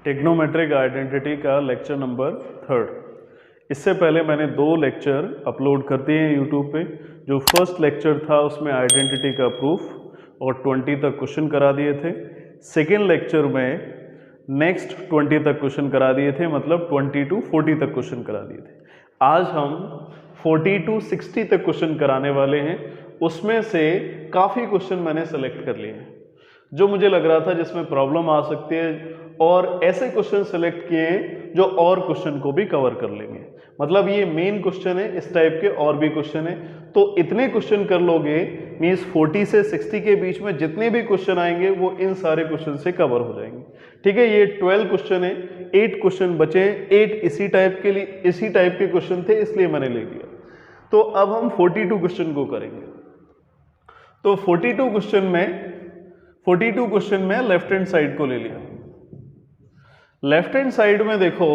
Trigonometric identity का lecture number 3। इससे पहले मैंने 2 लेक्चर अपलोड कर दिए हैं यूट्यूब पे। जो फर्स्ट लेक्चर था उसमें आइडेंटिटी का प्रूफ और 20 तक क्वेश्चन करा दिए थे। सेकेंड लेक्चर में नेक्स्ट 20 तक क्वेश्चन करा दिए थे, मतलब 20 to 40 तक क्वेश्चन करा दिए थे। आज हम 40 to 60 तक क्वेश्चन कराने वाले हैं। उसमें से काफ़ी क्वेश्चन मैंने सेलेक्ट कर लिए हैं जो मुझे लग रहा था जिसमें प्रॉब्लम आ सकती है, और ऐसे क्वेश्चन सेलेक्ट किए हैं जो और क्वेश्चन को भी कवर कर लेंगे। मतलब ये मेन क्वेश्चन है, इस टाइप के और भी क्वेश्चन है। तो इतने क्वेश्चन कर लोगे मीन्स 40 से 60 के बीच में जितने भी क्वेश्चन आएंगे वो इन सारे क्वेश्चन से कवर हो जाएंगे। ठीक है, ये 12 क्वेश्चन है, 8 क्वेश्चन बचे हैं। 8 इसी टाइप के क्वेश्चन थे, इसलिए मैंने ले लिया। तो अब हम 42 क्वेश्चन को करेंगे। तो 42 क्वेश्चन में लेफ्ट हैंड साइड को ले लिया। लेफ्ट हैंड साइड में देखो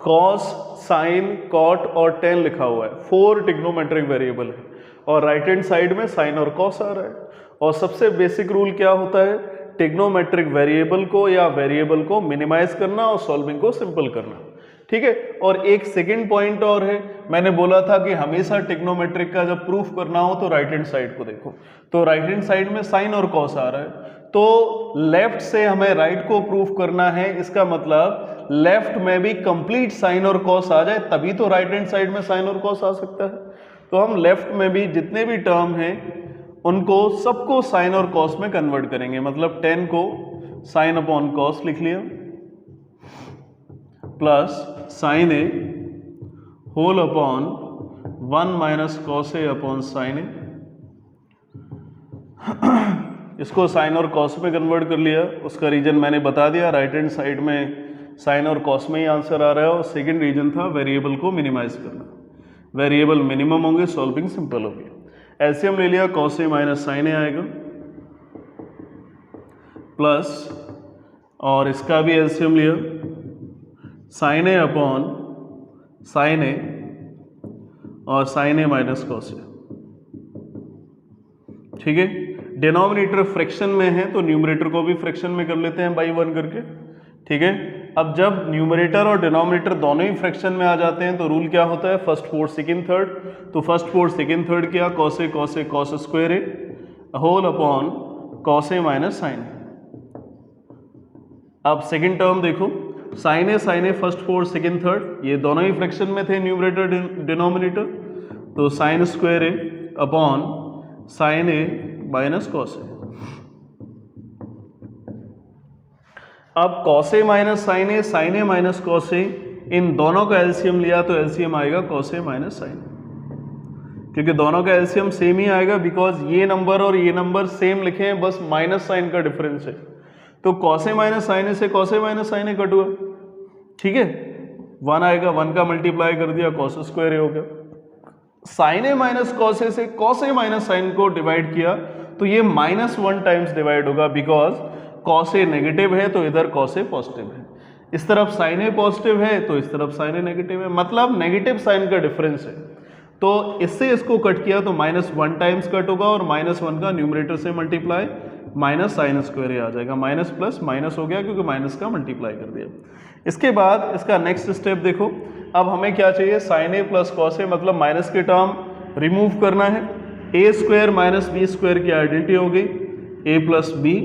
कॉस, साइन, कॉट और टेन लिखा हुआ है। 4 ट्रिग्नोमेट्रिक वेरिएबल है और राइट हैंड साइड में साइन और कॉस आ रहा है। और सबसे बेसिक रूल क्या होता है, ट्रिग्नोमेट्रिक वेरिएबल को या वेरिएबल को मिनिमाइज करना और सॉल्विंग को सिंपल करना। ठीक है, और एक सेकेंड पॉइंट और है, मैंने बोला था कि हमेशा ट्रिग्नोमेट्रिक का जब प्रूफ करना हो तो राइट हैंड साइड को देखो। तो राइट हैंड साइड में साइन और कॉस आ रहा है, तो लेफ्ट से हमें राइट को प्रूफ करना है। इसका मतलब लेफ्ट में भी कंप्लीट साइन और कॉस आ जाए तभी तो राइट हैंड साइड में साइन और कॉस आ सकता है। तो हम लेफ्ट में भी जितने भी टर्म हैं उनको सबको साइन और कॉस में कन्वर्ट करेंगे। मतलब 10 को साइन अपॉन कॉस लिख लिया plus sign A whole upon 1 minus cos A upon sine ए। इसको साइन और कॉस में कन्वर्ट कर लिया। उसका रीजन मैंने बता दिया, राइट हैंड साइड में साइन और कॉस में ही आंसर आ रहा है। और सेकंड रीजन था वेरिएबल को मिनिमाइज करना। वेरिएबल मिनिमम होंगे, सॉल्विंग सिंपल होगी। एलसीएम ले लिया, कॉस ए माइनस साइन ए आएगा प्लस, और इसका भी एलसीएम लिया, साइन ए अपॉन साइन ए और sign A minus cos A. ठीक है, डिनोमिनेटर फ्रैक्शन में है तो न्यूमरेटर को भी फ्रैक्शन में कर लेते हैं बाई 1 करके। ठीक है, अब जब न्यूमरेटर और डिनोमिनेटर दोनों ही फ्रैक्शन में आ जाते हैं तो रूल क्या होता है, फर्स्ट फोर्थ सेकंड थर्ड। तो फर्स्ट फोर्थ सेकंड थर्ड किया, cos A cos square A whole upon cos A minus sign. अब सेकंड टर्म देखो, साइन ए फर्स्ट फोर्थ सेकंड थर्ड, ये दोनों ही फ्रैक्शन में थे न्यूमरेटर डिनोमिनेटर। तो sine square A upon sine A minus cos A. अब cos A minus sign A minus cos A, इन दोनों का एलसीएम लिया तो एलसीएम आएगा कॉस ए माइनस साइन, क्योंकि दोनों का एलसीएम सेम ही आएगा। बिकॉज ये नंबर और ये नंबर सेम लिखे हैं, बस माइनस साइन का डिफरेंस है। तो कॉस ए माइनस साइन ए से cos A minus sign A cut हुआ। ठीक है, 1 आएगा, 1 का मल्टीप्लाई कर दिया, कॉस स्क्वायर ए हो गया। Sign A minus cos A से कॉस ए माइनस साइन को डिवाइड किया तो ये -1 टाइम्स डिवाइड होगा। बिकॉज कॉस ए नेगेटिव है तो इधर कॉस ए पॉजिटिव है, इस तरफ साइन ए पॉजिटिव है तो इस तरफ साइन ए नेगेटिव है, मतलब नेगेटिव साइन का डिफरेंस है। तो इससे इसको कट किया तो -1 टाइम्स कट होगा और -1 का न्यूमरेटर से मल्टीप्लाई माइनस साइन स्क्वायर ए आ जाएगा। माइनस प्लस माइनस हो गया क्योंकि माइनस का मल्टीप्लाई कर दिया। इसके बाद इसका नेक्स्ट स्टेप देखो, अब हमें क्या चाहिए, sign A plus cos A, मतलब माइनस के टर्म रिमूव करना है। A square minus b square की आइडेंटिटी हो गई, ए प्लस बी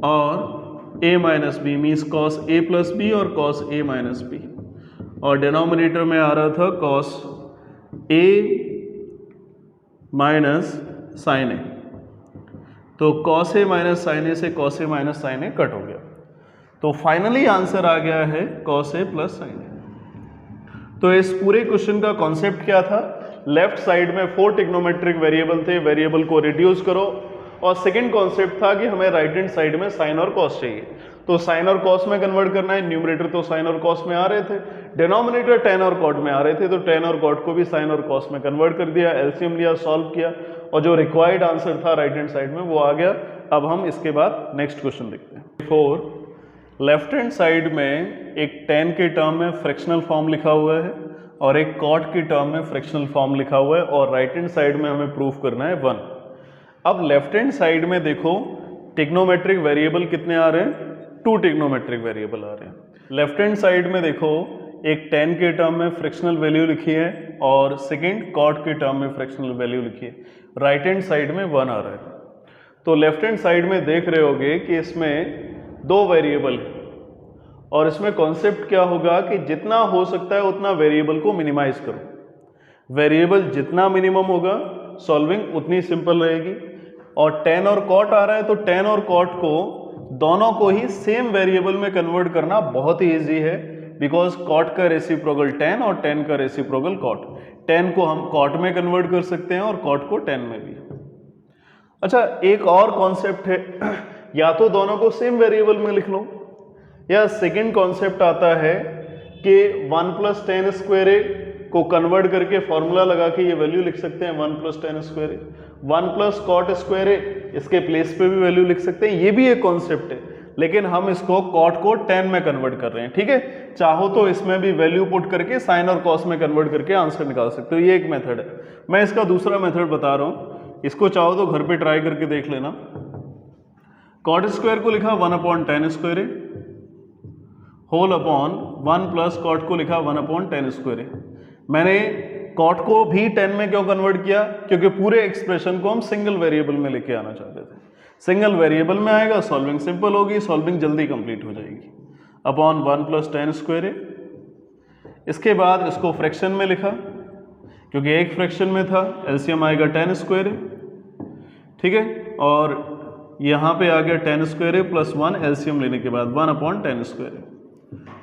और ए minus B means cos A plus b और कॉस ए माइनस बी। और डिनोमिनेटर में आ रहा था कॉस ए माइनस साइन ए, तो कॉस ए माइनस साइन ए से cos A minus sign A cut हो गया। तो फाइनली आंसर आ गया है कॉस ए प्लस साइन ए। तो इस पूरे क्वेश्चन का कॉन्सेप्ट क्या था, लेफ्ट साइड में 4 ट्रिग्नोमेट्रिक वेरिएबल थे, वेरिएबल को रिड्यूस करो। और सेकंड कॉन्सेप्ट था कि हमें राइट हैंड साइड में साइन और कॉस चाहिए, तो साइन और कॉस में कन्वर्ट करना है। न्यूमरेटर तो साइन और कॉस में आ रहे थे, डिनोमिनेटर टेन और कॉट में आ रहे थे, तो टेन और कॉट को भी साइन और कॉस में कन्वर्ट कर दिया, एलसीएम लिया, सॉल्व किया और जो रिक्वायर्ड आंसर था राइट हैंड साइड में वो आ गया। अब हम इसके बाद नेक्स्ट क्वेश्चन देखते हैं। 4 लेफ्ट हैंड साइड में एक टेन के टर्म में फ्रैक्शनल फॉर्म लिखा हुआ है और एक कॉट की टर्म में फ्रैक्शनल फॉर्म लिखा हुआ है और राइट हैंड साइड में हमें प्रूफ करना है 1। अब लेफ्ट हैंड साइड में देखो ट्रिग्नोमेट्रिक वेरिएबल कितने आ रहे हैं, 2 ट्रिग्नोमेट्रिक वेरिएबल आ रहे हैं। लेफ्ट हैंड साइड में देखो एक tan के टर्म में फ्रैक्शनल वैल्यू लिखी है और सेकंड cot के टर्म में फ्रैक्शनल वैल्यू लिखी है। राइट हैंड साइड में 1 आ रहा है। तो लेफ्ट हैंड साइड में देख रहे होगे कि इसमें 2 वेरिएबल है और इसमें कॉन्सेप्ट क्या होगा कि जितना हो सकता है उतना वेरिएबल को मिनिमाइज करो। वेरिएबल जितना मिनिमम होगा सॉल्विंग उतनी सिंपल रहेगी। और tan और cot आ रहा है तो tan और cot को दोनों को ही सेम वेरिएबल में कन्वर्ट करना बहुत ही ईजी है, बिकॉज cot का रेसिप्रोकल tan और tan का रेसिप्रोकल cot। tan को हम cot में कन्वर्ट कर सकते हैं और cot को tan में भी। अच्छा, एक और कॉन्सेप्ट है, या तो दोनों को सेम वेरिएबल में लिख लो, या सेकंड कॉन्सेप्ट आता है कि 1 + tan स्क्वायर ए को कन्वर्ट करके फॉर्मूला लगा के ये वैल्यू लिख सकते हैं 1 + tan स्क्वायर ए। 1 + cot स्क्वायर ए इसके प्लेस पे भी वैल्यू लिख सकते हैं, ये भी एक कॉन्सेप्ट है, लेकिन हम इसको cot को tan में कन्वर्ट कर रहे हैं। ठीक है, चाहो तो इसमें भी वैल्यू पुट करके साइन और cos में कन्वर्ट करके आंसर निकाल सकते हो, ये एक मेथड है। मैं इसका दूसरा मेथड बता रहा हूँ, इसको चाहो तो घर पे ट्राई करके देख लेना। cot स्क्वायर को लिखा 1/tan स्क्वायर ए होल अपॉन 1 + cot को लिखा 1/tan स्क्वायर ए। मैंने cot को भी tan में क्यों कन्वर्ट किया, क्योंकि पूरे एक्सप्रेशन को हम सिंगल वेरिएबल में लेके आना चाहते थे। सिंगल वेरिएबल में आएगा, सॉल्विंग सिंपल होगी, सॉल्विंग जल्दी कंप्लीट हो जाएगी। अपॉन 1 + tan स्क्वायर ए। इसके बाद इसको फ्रैक्शन में लिखा, क्योंकि एक फ्रैक्शन में था, एलसीएम आएगा tan स्क्वायर ए। ठीक है, और यहाँ पे आ गया tan स्क्वायर ए + 1, एलसीएम लेने के बाद 1/tan स्क्वायर ए।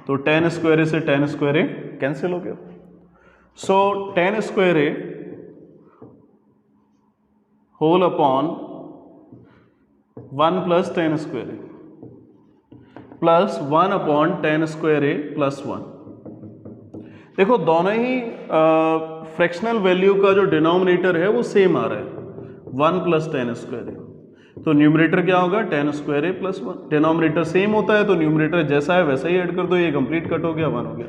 तो tan स्क्वायर ए से tan स्क्वायर ए कैंसिल हो गया। सो tan स्क्वायर ए होल अपॉन 1 + tan स्क्वायर ए प्लस 1/tan स्क्वायर ए + 1। देखो दोनों ही फ्रैक्शनल वैल्यू का जो डिनोमिनेटर है वो सेम आ रहा है 1 + tan स्क्वायर ए। तो न्यूमरेटर क्या होगा tan स्क्वायर ए + 1। डिनोमिनेटर सेम होता है तो न्यूमरेटर जैसा है वैसा ही ऐड कर दो, ये कंप्लीट कट हो गया, 1 हो गया।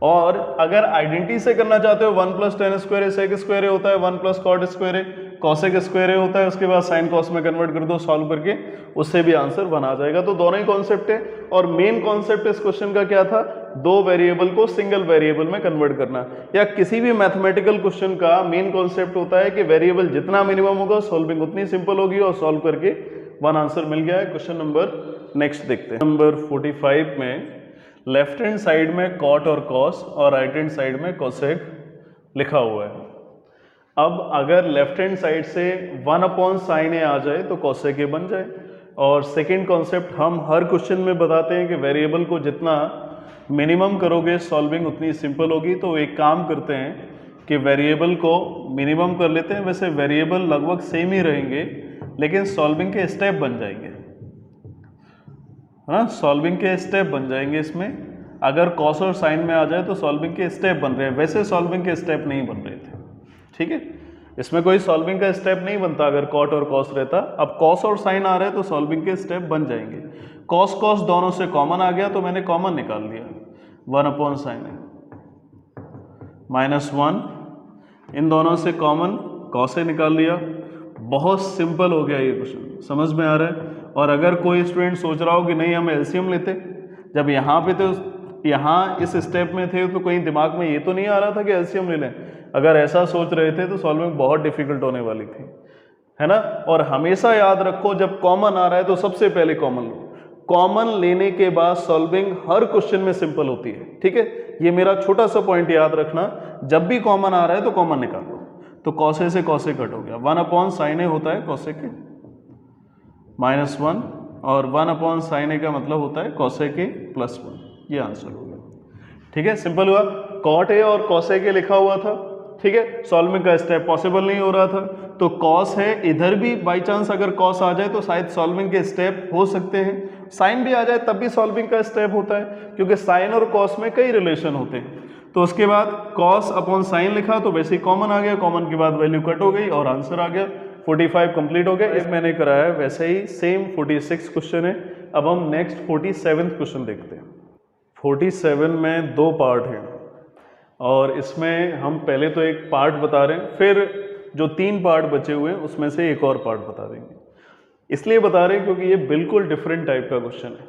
और अगर आइडेंटिटी से करना चाहते हो 1 + tan स्क्वायर ए sec स्क्वायर ए होता है, 1 + cot स्क्वायर ए cosec स्क्वायर ए होता है, उसके बाद sin cos में कन्वर्ट कर दो सॉल्व करके, उससे भी आंसर 1 आ जाएगा। तो दोनों ही कॉन्सेप्ट है। और मेन कॉन्सेप्ट इस क्वेश्चन का क्या था, 2 वेरिएबल को सिंगल वेरिएबल में कन्वर्ट करना। या किसी भी मैथमेटिकल क्वेश्चन का मेन कॉन्सेप्ट होता है कि वेरिएबल जितना मिनिमम होगा सॉल्विंग उतनी सिंपल होगी, और सॉल्व करके 1 आंसर मिल गया है। क्वेश्चन नंबर नेक्स्ट देखते हैं। नंबर 45 में लेफ्ट हैंड साइड में cot और cos और राइट हैंड साइड में cosec लिखा हुआ है। अब अगर लेफ्ट हैंड साइड से 1/sin a आ जाए तो cosec a बन जाए। और सेकंड कॉन्सेप्ट हम हर क्वेश्चन में बताते हैं कि वेरिएबल को जितना मिनिमम करोगे सॉल्विंग उतनी सिंपल होगी। तो एक काम करते हैं कि वेरिएबल को मिनिमम कर लेते हैं। वैसे वेरिएबल लगभग सेम ही रहेंगे, लेकिन सॉल्विंग के स्टेप बन जाएंगे, हाँ, सॉल्विंग के स्टेप बन जाएंगे इसमें। अगर cos और sin में आ जाए तो सॉल्विंग के स्टेप बन रहे हैं, वैसे सॉल्विंग के स्टेप नहीं बन रहे थे। ठीक है, इसमें कोई सॉल्विंग का स्टेप नहीं बनता अगर cot और cos रहता। अब cos और sin आ रहे हैं तो सॉल्विंग के स्टेप बन जाएंगे। cos दोनों से कॉमन आ गया तो मैंने कॉमन निकाल लिया, 1/sin a -1, इन दोनों से कॉमन cos a निकाल लिया। बहुत सिंपल हो गया ये क्वेश्चन, समझ में आ रहा है। और अगर कोई स्टूडेंट सोच रहा हो कि नहीं हम एलसीएम लेते, जब यहाँ पे तो यहाँ इस स्टेप में थे तो कहीं दिमाग में ये तो नहीं आ रहा था कि एलसीएम ले लें। अगर ऐसा सोच रहे थे तो सॉल्विंग बहुत डिफिकल्ट होने वाली थी, है ना। और हमेशा याद रखो जब कॉमन आ रहा है तो सबसे पहले कॉमन लो। कॉमन लेने के बाद सॉल्विंग हर क्वेश्चन में सिंपल होती है। ठीक है, ये मेरा छोटा सा पॉइंट याद रखना, जब भी कॉमन आ रहा है तो कॉमन निकालो। तो cos a से cos a कट हो गया, 1/sin a होता है cos a के -1, और 1/sin a का मतलब होता है cos a के +1। ये आंसर हो गया। ठीक है, सिंपल हुआ। cot a और cos a के लिखा हुआ था। ठीक है, सॉल्विंग का स्टेप पॉसिबल नहीं हो रहा था, तो cos है, इधर भी बाई चांस अगर cos आ जाए तो शायद सॉल्विंग के स्टेप हो सकते हैं। sin भी आ जाए तब भी सॉल्विंग का स्टेप होता है, क्योंकि sin और cos में कई रिलेशन होते हैं। तो उसके बाद cos/sin लिखा तो वैसे ही कॉमन आ गया, कॉमन के बाद वैल्यू कट हो गई और आंसर आ गया। 45 कंप्लीट हो गया। एक मैंने कराया वैसे ही सेम 46 क्वेश्चन है। अब हम नेक्स्ट 47 क्वेश्चन देखते हैं। 47 में 2 पार्ट हैं और इसमें हम पहले तो एक पार्ट बता रहे हैं, फिर जो 3 पार्ट बचे हुए हैं उसमें से एक और पार्ट बता देंगे। इसलिए बता रहे हैं क्योंकि ये बिल्कुल डिफरेंट टाइप का क्वेश्चन है।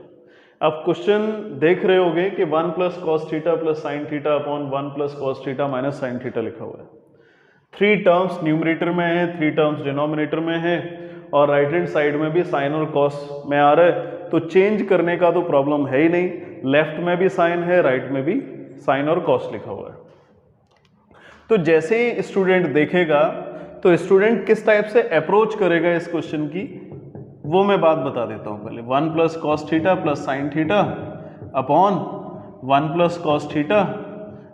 अब क्वेश्चन देख रहे होगे कि 1 plus cos theta plus sign theta upon 1 plus cos theta minus sine theta लिखा हुआ है। 3 टर्म्स न्यूमरेटर में है, 3 टर्म्स डिनोमिनेटर में है, और राइट हैंड साइड में भी साइन और कॉस में आ रहा है, तो चेंज करने का तो प्रॉब्लम है ही नहीं। लेफ्ट में भी साइन है, राइट में भी साइन और कॉस लिखा हुआ है। तो जैसे ही स्टूडेंट देखेगा तो स्टूडेंट किस टाइप से अप्रोच करेगा इस क्वेश्चन की, वो मैं बात बता देता हूं पहले। 1 plus cos theta plus sign theta upon 1 plus cos theta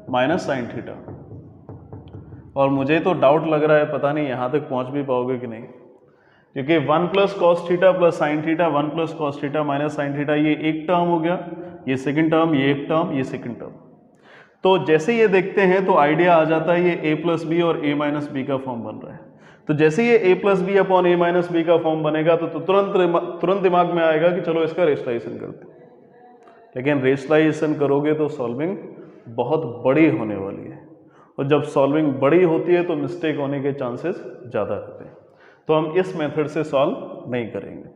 minus sine theta. और मुझे तो डाउट लग रहा है, पता नहीं यहां तक पहुंच भी पाओगे कि नहीं, क्योंकि 1 plus cos theta plus sine theta, 1 plus cos theta minus sine theta, ये एक टर्म हो गया, ये सेकंड टर्म, ये एक टर्म, ये सेकंड टर्म। तो जैसे ये देखते हैं तो आइडिया आ जाता है ये a प्लस बी और a माइनस बी का फॉर्म बन रहा है। तो जैसे ये a plus b upon a minus b का फॉर्म बनेगा तो तुरंत दिमाग में आएगा कि चलो इसका रेशनलाइजेशन करते हैं। लेकिन रेशनलाइजेशन करोगे तो सॉल्विंग बहुत बड़ी होने वाली है, और जब सॉल्विंग बड़ी होती है तो मिस्टेक होने के चांसेस ज़्यादा रहते हैं। तो हम इस मेथड से सॉल्व नहीं करेंगे,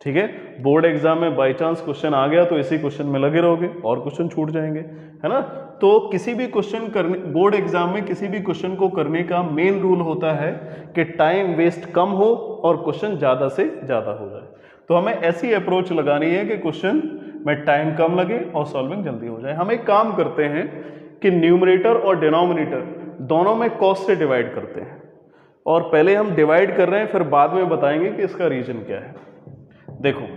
ठीक है। बोर्ड एग्जाम में बाय चांस क्वेश्चन आ गया तो इसी क्वेश्चन में लगे रहोगे और क्वेश्चन छूट जाएंगे, है ना। तो किसी भी क्वेश्चन करने, बोर्ड एग्जाम में किसी भी क्वेश्चन को करने का मेन रूल होता है कि टाइम वेस्ट कम हो और क्वेश्चन ज़्यादा से ज़्यादा हो जाए। तो हमें ऐसी अप्रोच लगानी है कि क्वेश्चन में टाइम कम लगे और सॉल्विंग जल्दी हो जाए। हम एक काम करते हैं कि न्यूमरेटर और डिनोमिनेटर दोनों में कॉस से डिवाइड करते हैं, और पहले हम डिवाइड कर रहे हैं, फिर बाद में बताएंगे कि इसका रीजन क्या है। देखो,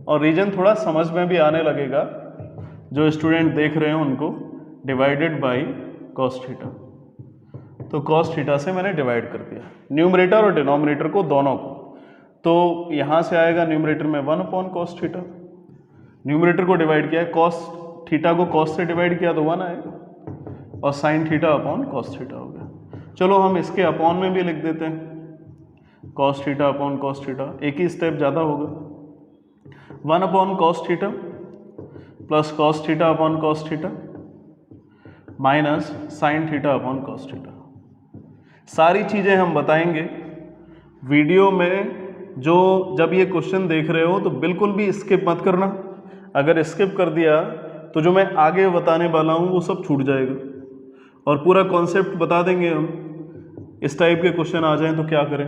और रीजन थोड़ा समझ में भी आने लगेगा, जो स्टूडेंट देख रहे हैं उनको। डिवाइडेड बाय कॉस थीटा, तो कॉस थीटा से मैंने डिवाइड कर दिया न्यूमरेटर और डिनोमिनेटर को, दोनों को। तो यहां से आएगा न्यूमरेटर में 1 अपॉन कॉस थीटा, न्यूमरेटर को डिवाइड किया, कॉस थीटा को कॉस से डिवाइड किया तो 1 आएगा, और sign theta upon cos theta हो गया। चलो हम इसके अपॉन में भी लिख देते हैं, cos theta upon cos theta, एक ही स्टेप ज़्यादा होगा। 1 upon cos theta plus cos theta upon cos theta minus sign theta upon cos theta. सारी चीज़ें हम बताएंगे वीडियो में। जो जब ये क्वेश्चन देख रहे हो तो बिल्कुल भी स्किप मत करना। अगर स्किप कर दिया तो जो मैं आगे बताने वाला हूँ वो सब छूट जाएगा, और पूरा कॉन्सेप्ट बता देंगे हम। इस टाइप के क्वेश्चन आ जाएं तो क्या करें।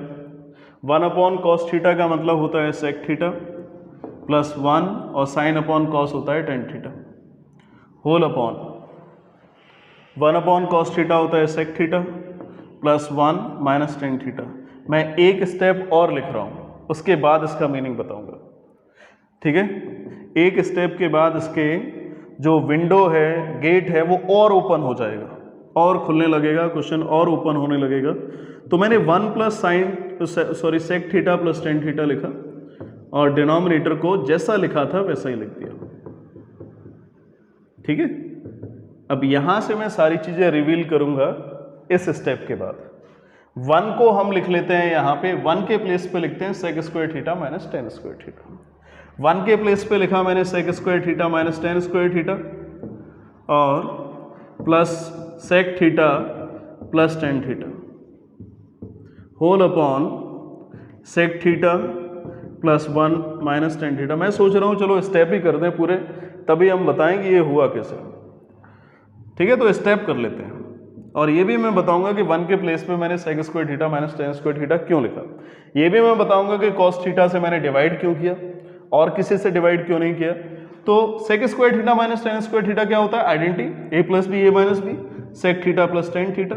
1 अपॉन कॉस थीटा का मतलब होता है सेक थीटा प्लस 1, और साइन अपॉन कॉस होता है tan theta, whole upon 1 upon cos theta होता है sec theta plus 1 minus tan theta. मैं एक स्टेप और लिख रहा हूँ, उसके बाद इसका मीनिंग बताऊंगा, ठीक है। एक स्टेप के बाद इसके जो विंडो है, गेट है, वो और ओपन हो जाएगा, और खुलने लगेगा, क्वेश्चन और ओपन होने लगेगा। तो मैंने 1 plus sec theta plus tan theta लिखा, और डिनोमिनेटर को जैसा लिखा था वैसा ही लिख दिया, ठीक है। अब यहां से मैं सारी चीजें रिवील करूंगा इस स्टेप के बाद। 1 को हम लिख लेते हैं यहां पे, 1 के प्लेस पे लिखते हैं sec square theta minus tan square theta. 1 के प्लेस पे लिखा मैंने sec square theta minus tan square theta, और plus sec theta plus tan theta, whole upon sec theta plus 1 minus tan theta. मैं सोच रहा हूँ चलो स्टेप ही कर दें पूरे, तभी हम बताएंगे ये हुआ कैसे, ठीक है। तो स्टेप कर लेते हैं, और ये भी मैं बताऊंगा कि 1 के प्लेस पे मैंने sec square theta minus tan square theta क्यों लिखा। ये भी मैं बताऊंगा कि कॉस थीटा से मैंने डिवाइड क्यों किया और किसी से डिवाइड क्यों नहीं किया। तो sec square theta minus tan square theta क्या होता है, identity a plus b a minus b, sec theta plus tan theta,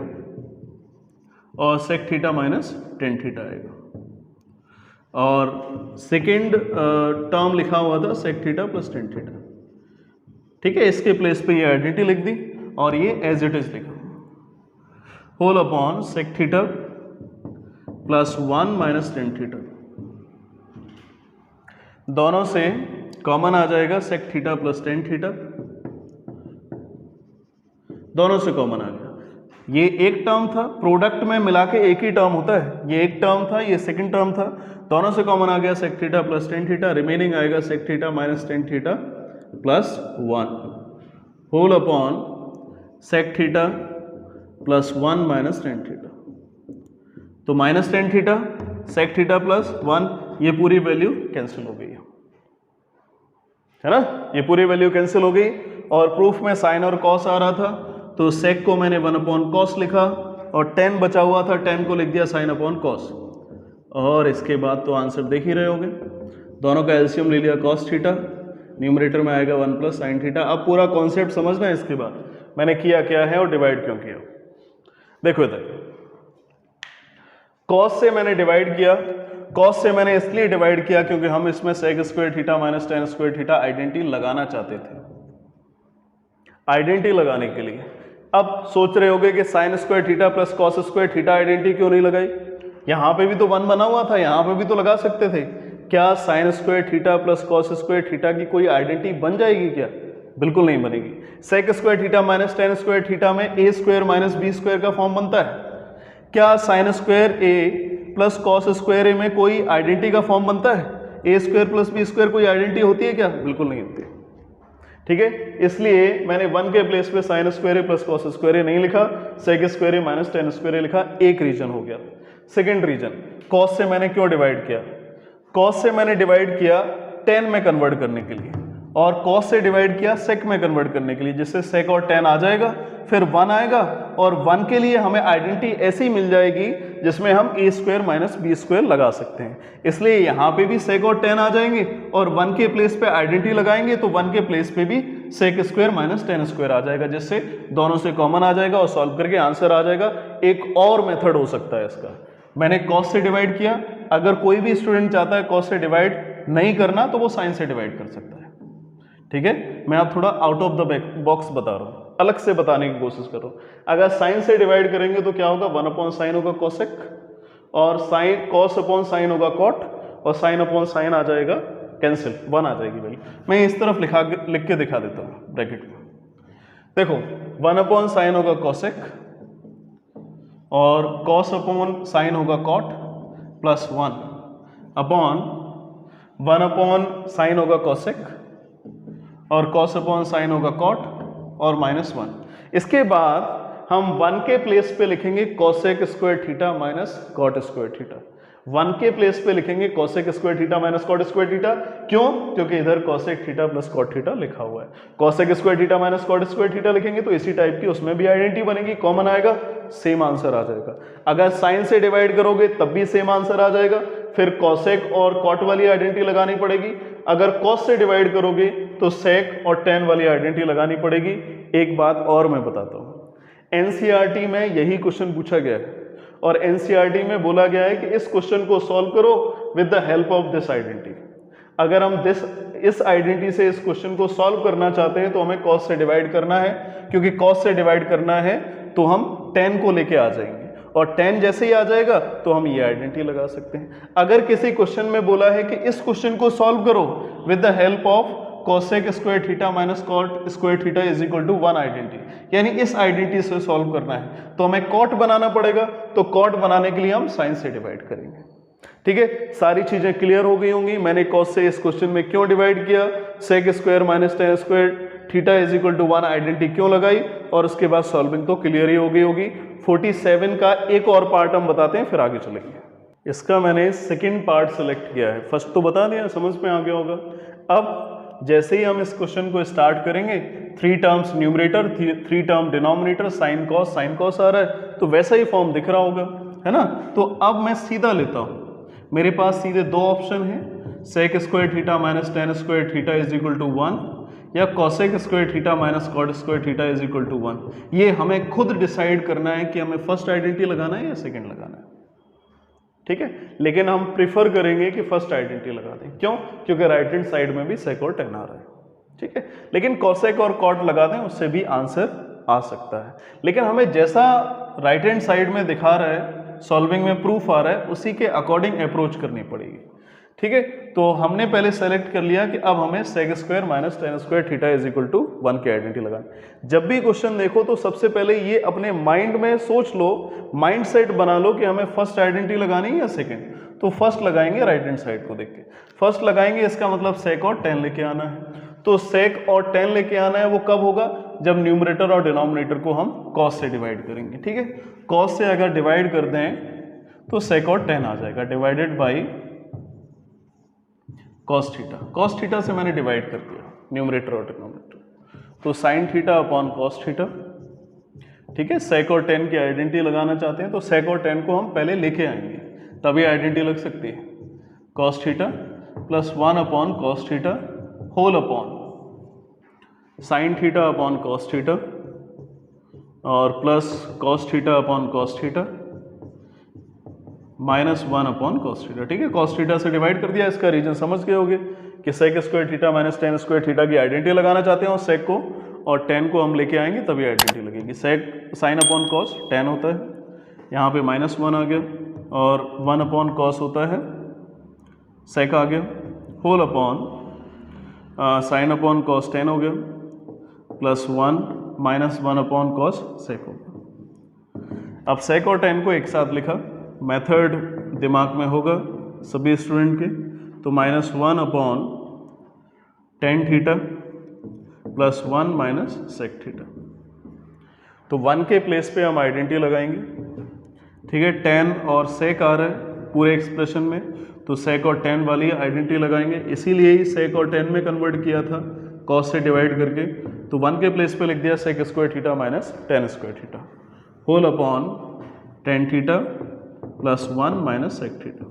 और sec theta minus tan theta आएगा। और सेकेंड टर्म लिखा हुआ था sec theta plus tan theta, ठीक है। इसके प्लेस पे ये आइडेंटिटी लिख दी, और ये एज इट इज लिखा, whole upon sec theta plus 1 minus tan theta. दोनों से कॉमन आ जाएगा sec theta plus tan theta, दोनों से कॉमन आ गया। ये एक टर्म था, प्रोडक्ट में मिला के एक ही टर्म होता है, ये एक टर्म था, ये सेकंड टर्म था, दोनों से कॉमन आ गया sec theta plus tan theta. Remaining आएगा sec theta minus tan theta plus 1, whole upon sec theta plus 1 minus tan theta. तो minus tan theta sec theta plus 1, ये पूरी वैल्यू कैंसिल हो गई है, है ना, ये पूरी वैल्यू कैंसिल हो गई। और प्रूफ में साइन और कॉस आ रहा था, तो सेक को मैंने 1/cos लिखा और 10 बचा हुआ था, 10 को लिख दिया sin/cos। और इसके बाद तो आंसर देख ही रहे होगे, दोनों का एलसीएम ले लिया cos थीटा, न्यूमरेटर में आएगा 1 + sin थीटा। अब पूरा कॉन्सेप्ट समझना है इसके बाद मैंने किया क्या है और डिवाइड क्यों किया। देखो इधर cos से मैंने डिवाइड किया, cos से मैंने इसलिए डिवाइड किया क्योंकि हम इसमें sec² theta - tan² theta identity लगाना चाहते थे। आइडेंटिटी लगाने के लिए अब सोच रहे होगे कि sin² theta + cos² theta identity क्यों नहीं लगाई, यहां पे भी तो 1 बना हुआ था, यहां पे भी तो लगा सकते थे। क्या sin² थीटा + cos² थीटा की कोई आइडेंटिटी बन जाएगी क्या? बिल्कुल नहीं बनेगी। sec² थीटा - tan² थीटा में a² - b² का फॉर्म बनता है। क्या sin² + cos² में कोई आइडेंटिटी का फॉर्म बनता है? a² + b² कोई आइडेंटिटी होती है क्या? बिल्कुल नहीं होती। ठीक है, इसलिए मैंने 1 के प्लेस पे sin² + cos² नहीं लिखा, sec² - tan² लिखा। एक रीजन हो गया। सेकेंड रीजन, cos से मैंने क्यों डिवाइड किया? cos से मैंने डिवाइड किया tan में कन्वर्ट करने के लिए, और cos से डिवाइड किया sec में कन्वर्ट करने के लिए, जिससे sec और tan आ जाएगा, फिर 1 आएगा, और 1 के लिए हमें आइडेंटिटी ऐसी मिल जाएगी जिसमें हम a² - b² लगा सकते हैं। इसलिए यहां पे भी sec और tan आ जाएंगे, और 1 के प्लेस पे आइडेंटिटी लगाएंगे तो 1 के प्लेस पे भी sec² - tan² आ जाएगा, जिससे दोनों से कॉमन आ जाएगा और सॉल्व करके आंसर आ जाएगा। एक और मेथड हो सकता है इसका, मैंने cos से डिवाइड किया, अगर कोई भी स्टूडेंट चाहता है cos से डिवाइड नहीं करना तो वो sin से डिवाइड कर सकता है। ठीक है, मैं आप थोड़ा आउट ऑफ द बॉक्स बता रहा हूं, अलग से बताने की कोशिश कर रहा हूं। अगर sin से डिवाइड करेंगे तो क्या होगा, 1/sin होगा cosec, और sin cos/sin होगा cot, और sin/sin आ जाएगा कैंसिल, 1 आ जाएगी वैल्यू। मैं इस तरफ लिख के दिखा देता हूं ब्रैकेट में। देखो 1/sin होगा cosec, और cos/sin होगा cot प्लस 1/1/sin होगा cosec, और cos/sin होगा cot और -1। इसके बाद हम 1 के प्लेस पे लिखेंगे cosec² थीटा - cot² थीटा। 1 के प्लेस पे लिखेंगे cosec² थीटा - cot² थीटा। क्यों? क्योंकि इधर cosec थीटा + cot थीटा लिखा हुआ है। cosec² थीटा - cot² थीटा लिखेंगे तो इसी टाइप की उसमें भी आइडेंटिटी बनेगी, कॉमन आएगा, सेम आंसर आ जाएगा। अगर sin से डिवाइड करोगे तब भी सेम आंसर आ जाएगा, फिर cosec और cot वाली आइडेंटिटी लगानी पड़ेगी। अगर cos से डिवाइड करोगे तो sec और tan वाली आइडेंटिटी लगानी पड़ेगी। एक बात और मैं बताता हूं, एनसीईआरटी में यही क्वेश्चन पूछा गया है, और एनसीईआरटी में बोला गया है कि इस क्वेश्चन को सॉल्व करो with the help of this identity. अगर हम इस आइडेंटिटी से इस क्वेश्चन को सॉल्व करना चाहते हैं तो हमें cos से डिवाइड करना है, क्योंकि cos से डिवाइड करना है तो हम tan को लेके आ जाएंगे, और tan जैसे ही आ जाएगा तो हम ये आइडेंटिटी लगा सकते हैं। अगर किसी क्वेश्चन में बोला है कि इस क्वेश्चन को सॉल्व करो with the help of cosec² theta - cot² theta = 1 identity, यानी इस आइडेंटिटी से सॉल्व करना है तो हमें cot बनाना पड़ेगा, तो cot बनाने के लिए हम sin से डिवाइड करेंगे। ठीक है, सारी चीजें क्लियर हो गई होंगी। मैंने cos से इस क्वेश्चन में क्यों डिवाइड किया, sec² - tan² थीटा = 1 आइडेंटिटी क्यों लगाई, और उसके बाद सॉल्विंग तो क्लियर ही हो गई होगी। 47 का एक और पार्ट हम बताते हैं, फिर आगे चलेंगे। इसका मैंने सेकंड पार्ट सेलेक्ट किया है, फर्स्ट तो बता दिया, समझ में आ गया होगा। अब जैसे ही हम इस क्वेश्चन को स्टार्ट करेंगे, 3 terms numerator, 3 term denominator, sin cos आ रहा है, तो वैसा ही फॉर्म दिख रहा होगा, है ना। तो अब मैं सीधा लेता हूं, मेरे पास सीधे दो ऑप्शन है, sec² थीटा - tan² थीटा = 1, या cosec² थीटा - cot² थीटा = 1। ये हमें खुद डिसाइड करना है कि हमें फर्स्ट आइडेंटिटी लगाना है या सेकंड लगाना है। ठीक है, लेकिन हम प्रिफर करेंगे कि फर्स्ट आइडेंटिटी लगा दें। क्यों? क्योंकि राइट हैंड साइड में भी sec और tan आ रहा है। ठीक है, लेकिन cosec और cot लगा दें, उससे भी आंसर आ सकता है। लेकिन हमें जैसा राइट हैंड साइड में दिखा रहा है, सॉल्विंग में प्रूफ आ रहा है, उसी के अकॉर्डिंग अप्रोच करनी पड़ेगी। ठीक है, तो हमने पहले सेलेक्ट कर लिया कि अब हमें sec² - tan² थीटा = 1 की आइडेंटिटी लगानी। जब भी क्वेश्चन देखो तो सबसे पहले ये अपने माइंड में सोच लो, माइंड सेट बना लो कि हमें फर्स्ट आइडेंटिटी लगानी है या सेकंड। तो फर्स्ट लगाएंगे राइट हैंड साइड को देख के, फर्स्ट लगाएंगे, इसका मतलब sec और tan लेके आना है। तो sec और tan लेके आना है, वो कब होगा, जब न्यूमरेटर और डिनोमिनेटर को हम cos से डिवाइड करेंगे। ठीक है, cos से अगर डिवाइड कर दें तो sec और tan आ जाएगा, डिवाइडेड बाई कॉस थीटा से मैंने डिवाइड कर दिया न्यूमरेटर और डिनोमिनेटर, तो sign theta upon cos theta. ठीक है, सेक और टेन की आइडेंटिटी लगाना चाहते हैं तो सेक और टेन को हम पहले लेके आएंगे तभी आइडेंटिटी लग सकती है। Cos theta plus 1 upon cos theta whole upon sine theta upon cos theta और plus cos theta upon cos theta minus 1 upon cos theta. ठीक है, कॉस थीटा से डिवाइड कर दिया, इसका रीजन समझ गए होगे कि sec square theta minus tan square theta की आइडेंटिटी लगाना चाहते हैं और सेक को और टेन को हम लेके आएंगे तभी आइडेंटिटी लगेगी। सेक साइन अपॉन कॉस टेन होता है, यहाँ पे माइनस 1 आ गया और 1 अपॉन कॉस होता है सेक आ गया whole upon sine upon cos tan हो गया plus 1 minus 1 upon cos sec हो गया। अब सेक और टेन को एक साथ लिखा, मेथड दिमाग में होगा सभी स्टूडेंट के, तो minus 1 upon tan theta plus 1 minus sec theta. तो 1 के प्लेस पे हम आइडेंटिटी लगाएंगे। ठीक है, टेन और सेक आ रहा है पूरे एक्सप्रेशन में, तो सेक और टेन वाली आइडेंटिटी लगाएंगे, इसीलिए ही सेक और टेन में कन्वर्ट किया था कॉस से डिवाइड करके। तो 1 के प्लेस पे लिख दिया sec square theta minus tan square theta whole upon tan theta plus 1 minus sec theta.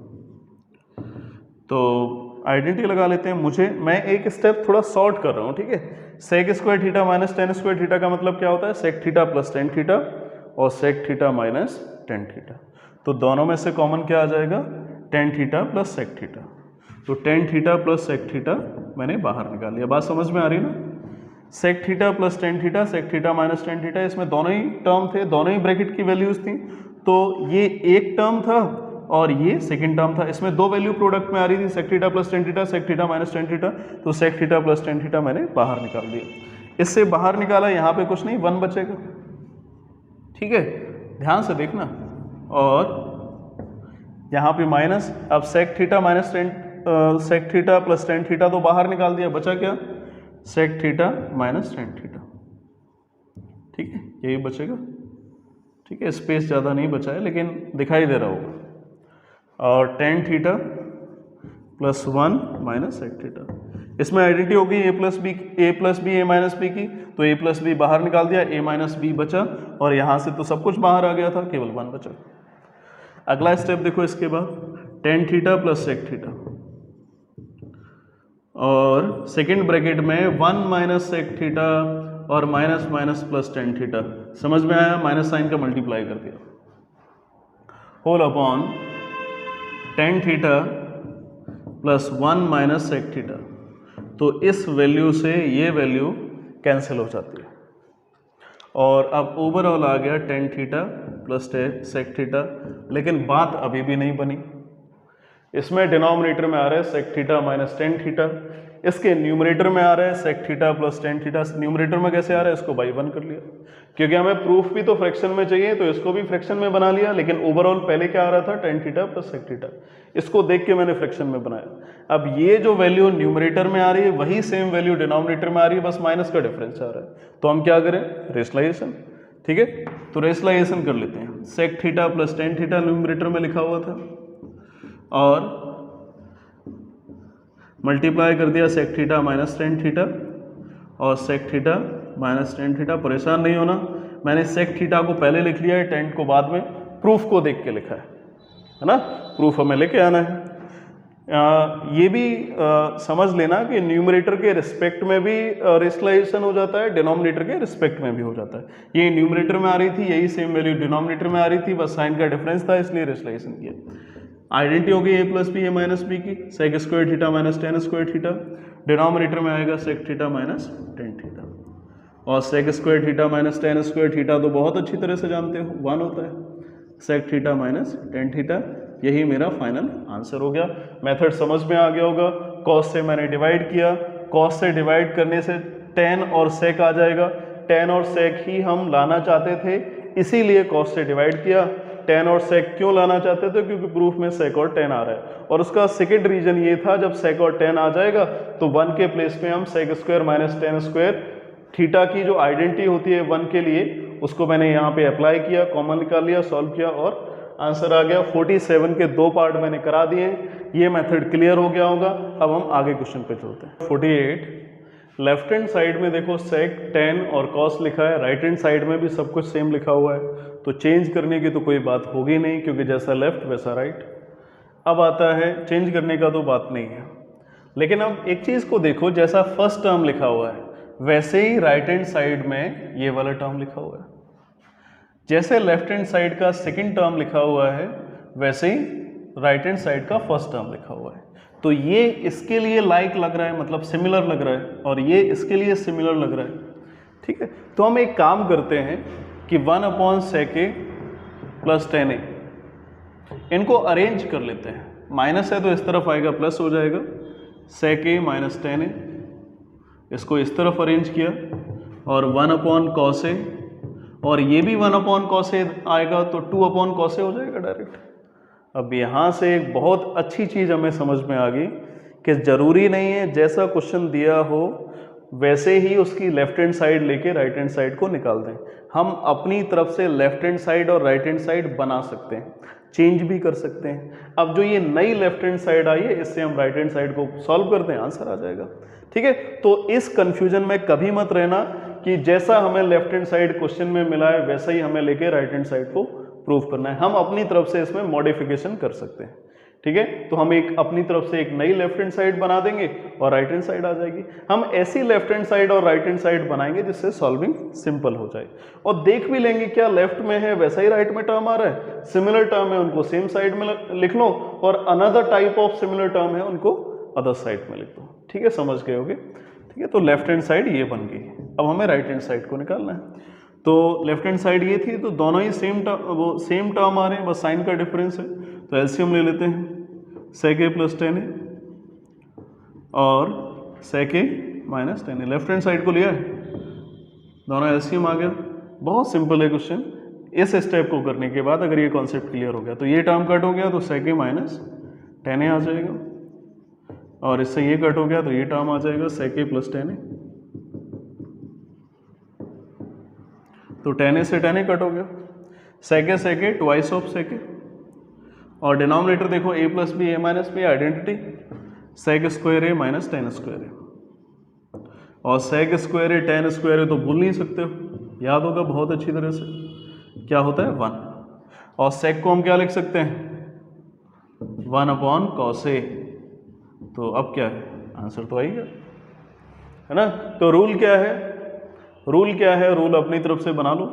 तो आइडेंटिटी लगा लेते हैं। मैं एक स्टेप थोड़ा शॉर्ट कर रहा हूँ। ठीक है, sec square theta minus tan square theta का मतलब क्या होता है, sec theta plus tan theta और sec theta minus tan theta. तो दोनों में से कॉमन क्या आ जाएगा, tan theta plus sec theta. तो tan theta plus sec theta मैंने बाहर निकाल लिया। बात समझ में आ रही ना, sec theta plus tan theta, sec theta minus tan theta, इसमें दोनों ही टर्म थे, दोनों ही ब्रैकेट की वैल्यूज थी। तो ये एक टर्म था और ये सेकंड टर्म था, इसमें दो वैल्यू प्रोडक्ट में आ रही थी, sec theta plus tan theta, sec theta minus tan theta. तो sec theta plus tan theta मैंने बाहर निकाल दिया। इससे बाहर निकाला, यहाँ पे कुछ नहीं, 1 बचेगा। ठीक है, ध्यान से देखना। और यहाँ पे माइनस, अब sec theta minus tan, sec theta plus tan theta तो बाहर निकाल दिया, बचा क्या, sec theta minus tan theta. ठीक है, यही बचेगा। ठीक है, स्पेस ज़्यादा नहीं बचा है लेकिन दिखाई दे रहा होगा। और tan theta plus 1 minus sec theta, इसमें आइडेंटिटी होगी a plus b a minus b की, तो ए प्लस बी बाहर निकाल दिया, ए माइनस बी बचा और यहाँ से तो सब कुछ बाहर आ गया था, केवल 1 बचा। अगला स्टेप देखो, इसके बाद tan theta plus sec theta और सेकेंड ब्रैकेट में 1 माइनस सेक थीटा और minus minus plus tan theta. समझ में आया, माइनस साइन का मल्टीप्लाई कर दिया whole upon tan theta plus 1 minus sec theta. तो इस वैल्यू से ये वैल्यू कैंसिल हो जाती है और अब ओवरऑल आ गया tan theta plus sec theta. लेकिन बात अभी भी नहीं बनी, इसमें डिनोमिनेटर में आ रहा है sec theta minus tan theta, इसके न्यूमरेटर में आ रहा है sec theta plus tan theta. Numerator में कैसे आ रहा है, इसको बाई 1 कर लिया, क्योंकि हमें प्रूफ भी तो फ्रैक्शन में चाहिए, तो इसको भी फ्रैक्शन में बना लिया। लेकिन ओवरऑल पहले क्या आ रहा था, tan theta plus sec theta, इसको देख के मैंने फ्रैक्शन में बनाया। अब ये जो वैल्यू न्यूमरेटर में आ रही है वही सेम वैल्यू डिनोमिनेटर में आ रही है, बस माइनस का डिफरेंस आ रहा है। तो हम क्या करें, रेशनलाइजेशन। ठीक है, तो रेशनलाइजेशन कर लेते हैं। Sec theta plus tan theta numerator में लिखा हुआ था और मल्टीप्लाई कर दिया sec theta minus tan theta और sec theta minus tan theta. परेशान नहीं होना, मैंने सेक थीटा को पहले लिख लिया है, टेन को बाद में, प्रूफ को देख के लिखा है ना, प्रूफ हमें लेके आना है। ये भी समझ लेना कि न्यूमरेटर के रिस्पेक्ट में भी रेशनलाइजेशन हो जाता है, डिनोमिनेटर के रिस्पेक्ट में भी हो जाता है। ये न्यूमरेटर में आ रही थी, यही सेम वैल्यू डिनोमिनेटर में आ रही थी, बस साइन का डिफरेंस था इसलिए रेशनलाइजेशन किया। आइडेंटिटी होगी a plus b a minus b की, sec square theta minus tan square theta, denominator में आएगा sec theta minus tan theta. और sec square theta minus tan square theta तो बहुत अच्छी तरह से जानते हो, 1 होता है, sec theta minus tan theta. यही मेरा फाइनल आंसर हो गया। मेथड समझ में आ गया होगा। कॉस से मैंने डिवाइड किया, कॉस से डिवाइड करने से टेन और सेक आ जाएगा, टेन और सेक ही हम लाना चाहते थे, इसीलिए कॉस से डिवाइड किया। टेन और सेक क्यों लाना चाहते थे, क्योंकि प्रूफ में सेक और टेन आ रहा है। और उसका सेकंड रीजन ये था, जब सेक और टेन आ जाएगा तो 1 के प्लेस पे हम sec square minus tan square theta की जो आइडेंटिटी होती है 1 के लिए, उसको मैंने यहाँ पे अप्लाई किया, कॉमन निकाल लिया, सॉल्व किया और आंसर आ गया। 47 के 2 पार्ट मैंने करा दिए। ये मेथड क्लियर हो गया होगा। अब हम आगे क्वेश्चन पे चलते हैं। 48 लेफ्ट हैंड साइड में देखो सेक, टेन और कॉस लिखा है, राइट हैंड साइड में भी सब कुछ सेम लिखा हुआ है, तो चेंज करने की तो कोई बात होगी नहीं क्योंकि जैसा लेफ्ट वैसा राइट। अब आता है चेंज करने का तो बात नहीं है, लेकिन अब एक चीज़ को देखो, जैसा फर्स्ट टर्म लिखा हुआ है वैसे ही राइट हैंड साइड में ये वाला टर्म लिखा हुआ है, जैसे लेफ्ट हैंड साइड का सेकंड टर्म लिखा हुआ है वैसे ही राइट हैंड साइड का फर्स्ट टर्म लिखा हुआ है। तो ये इसके लिए लाइक लग रहा है, मतलब सिमिलर लग रहा है, और ये इसके लिए सिमिलर लग रहा है। ठीक है, तो हम एक काम करते हैं कि 1/sec a प्लस 10a इनको अरेंज कर लेते हैं। माइनस है तो इस तरफ आएगा, प्लस हो जाएगा sec a माइनस 10a, इसको इस तरफ अरेंज किया, और 1/cos a, और ये भी 1/cos a आएगा तो 2/cos a हो जाएगा डायरेक्ट। अब यहाँ से एक बहुत अच्छी चीज़ हमें समझ में आ गई कि ज़रूरी नहीं है जैसा क्वेश्चन दिया हो वैसे ही उसकी लेफ्ट हैंड साइड लेके राइट हैंड साइड को निकाल दें। हम अपनी तरफ से लेफ्ट हैंड साइड और राइट हैंड साइड बना सकते हैं, चेंज भी कर सकते हैं। अब जो ये नई लेफ्ट हैंड साइड आई है इससे हम राइट हैंड साइड को सॉल्व कर दें, आंसर आ जाएगा। ठीक है, तो इस कंफ्यूजन में कभी मत रहना कि जैसा हमें लेफ्ट हैंड साइड क्वेश्चन में मिला है वैसा ही हमें लेके राइट हैंड साइड को प्रूव करना है। हम अपनी तरफ से इसमें मॉडिफिकेशन कर सकते हैं। ठीक है, तो हम एक अपनी तरफ से एक नई लेफ्ट हैंड साइड बना देंगे और राइट हैंड साइड आ जाएगी। हम ऐसी लेफ्ट हैंड साइड और राइट हैंड साइड बनाएंगे जिससे सॉल्विंग सिंपल हो जाए, और देख भी लेंगे क्या लेफ्ट में है वैसा ही राइट में टर्म आ रहा है, सिमिलर टर्म है उनको सेम साइड में लिख लो, और another type of similar term है उनको अदर साइड में लिख दो। ठीक है, समझ गए होगे। ठीक है, तो लेफ्ट हैंड साइड ये बन गई। अब हमें राइट हैंड साइड को निकालना है। तो लेफ्ट हैंड साइड ये थी, तो दोनों ही सेम टर्म आ रहे हैं, बस साइन का डिफरेंस है। तो एलसीएम ले लेते हैं, sec a प्लस 10a और sec a minus 10a। Left hand side को लिया है, दोनों एलसीएम आ गया। बहुत सिंपल है क्वेश्चन। इस स्टेप को करने के बाद अगर ये कॉन्सेप्ट क्लियर हो गया तो ये टर्म कट हो गया तो sec a माइनस 10a आ जाएगा, और इससे ये कट हो गया तो ये टर्म आ जाएगा sec a प्लस 10a। तो 10a से 10a कट हो गया, sec a twice of sec a, और डिनोमिनेटर देखो a plus b a minus b identity, sec square a minus 10 square a, और sec square a 10 square a तो भूल नहीं सकते हो, याद होगा बहुत अच्छी तरह से, क्या होता है 1, और sec को हम क्या लिख सकते हैं 1/cos a। तो अब क्या है, आंसर तो आएगा, है ना। तो रूल क्या है, रूल अपनी तरफ से बना लो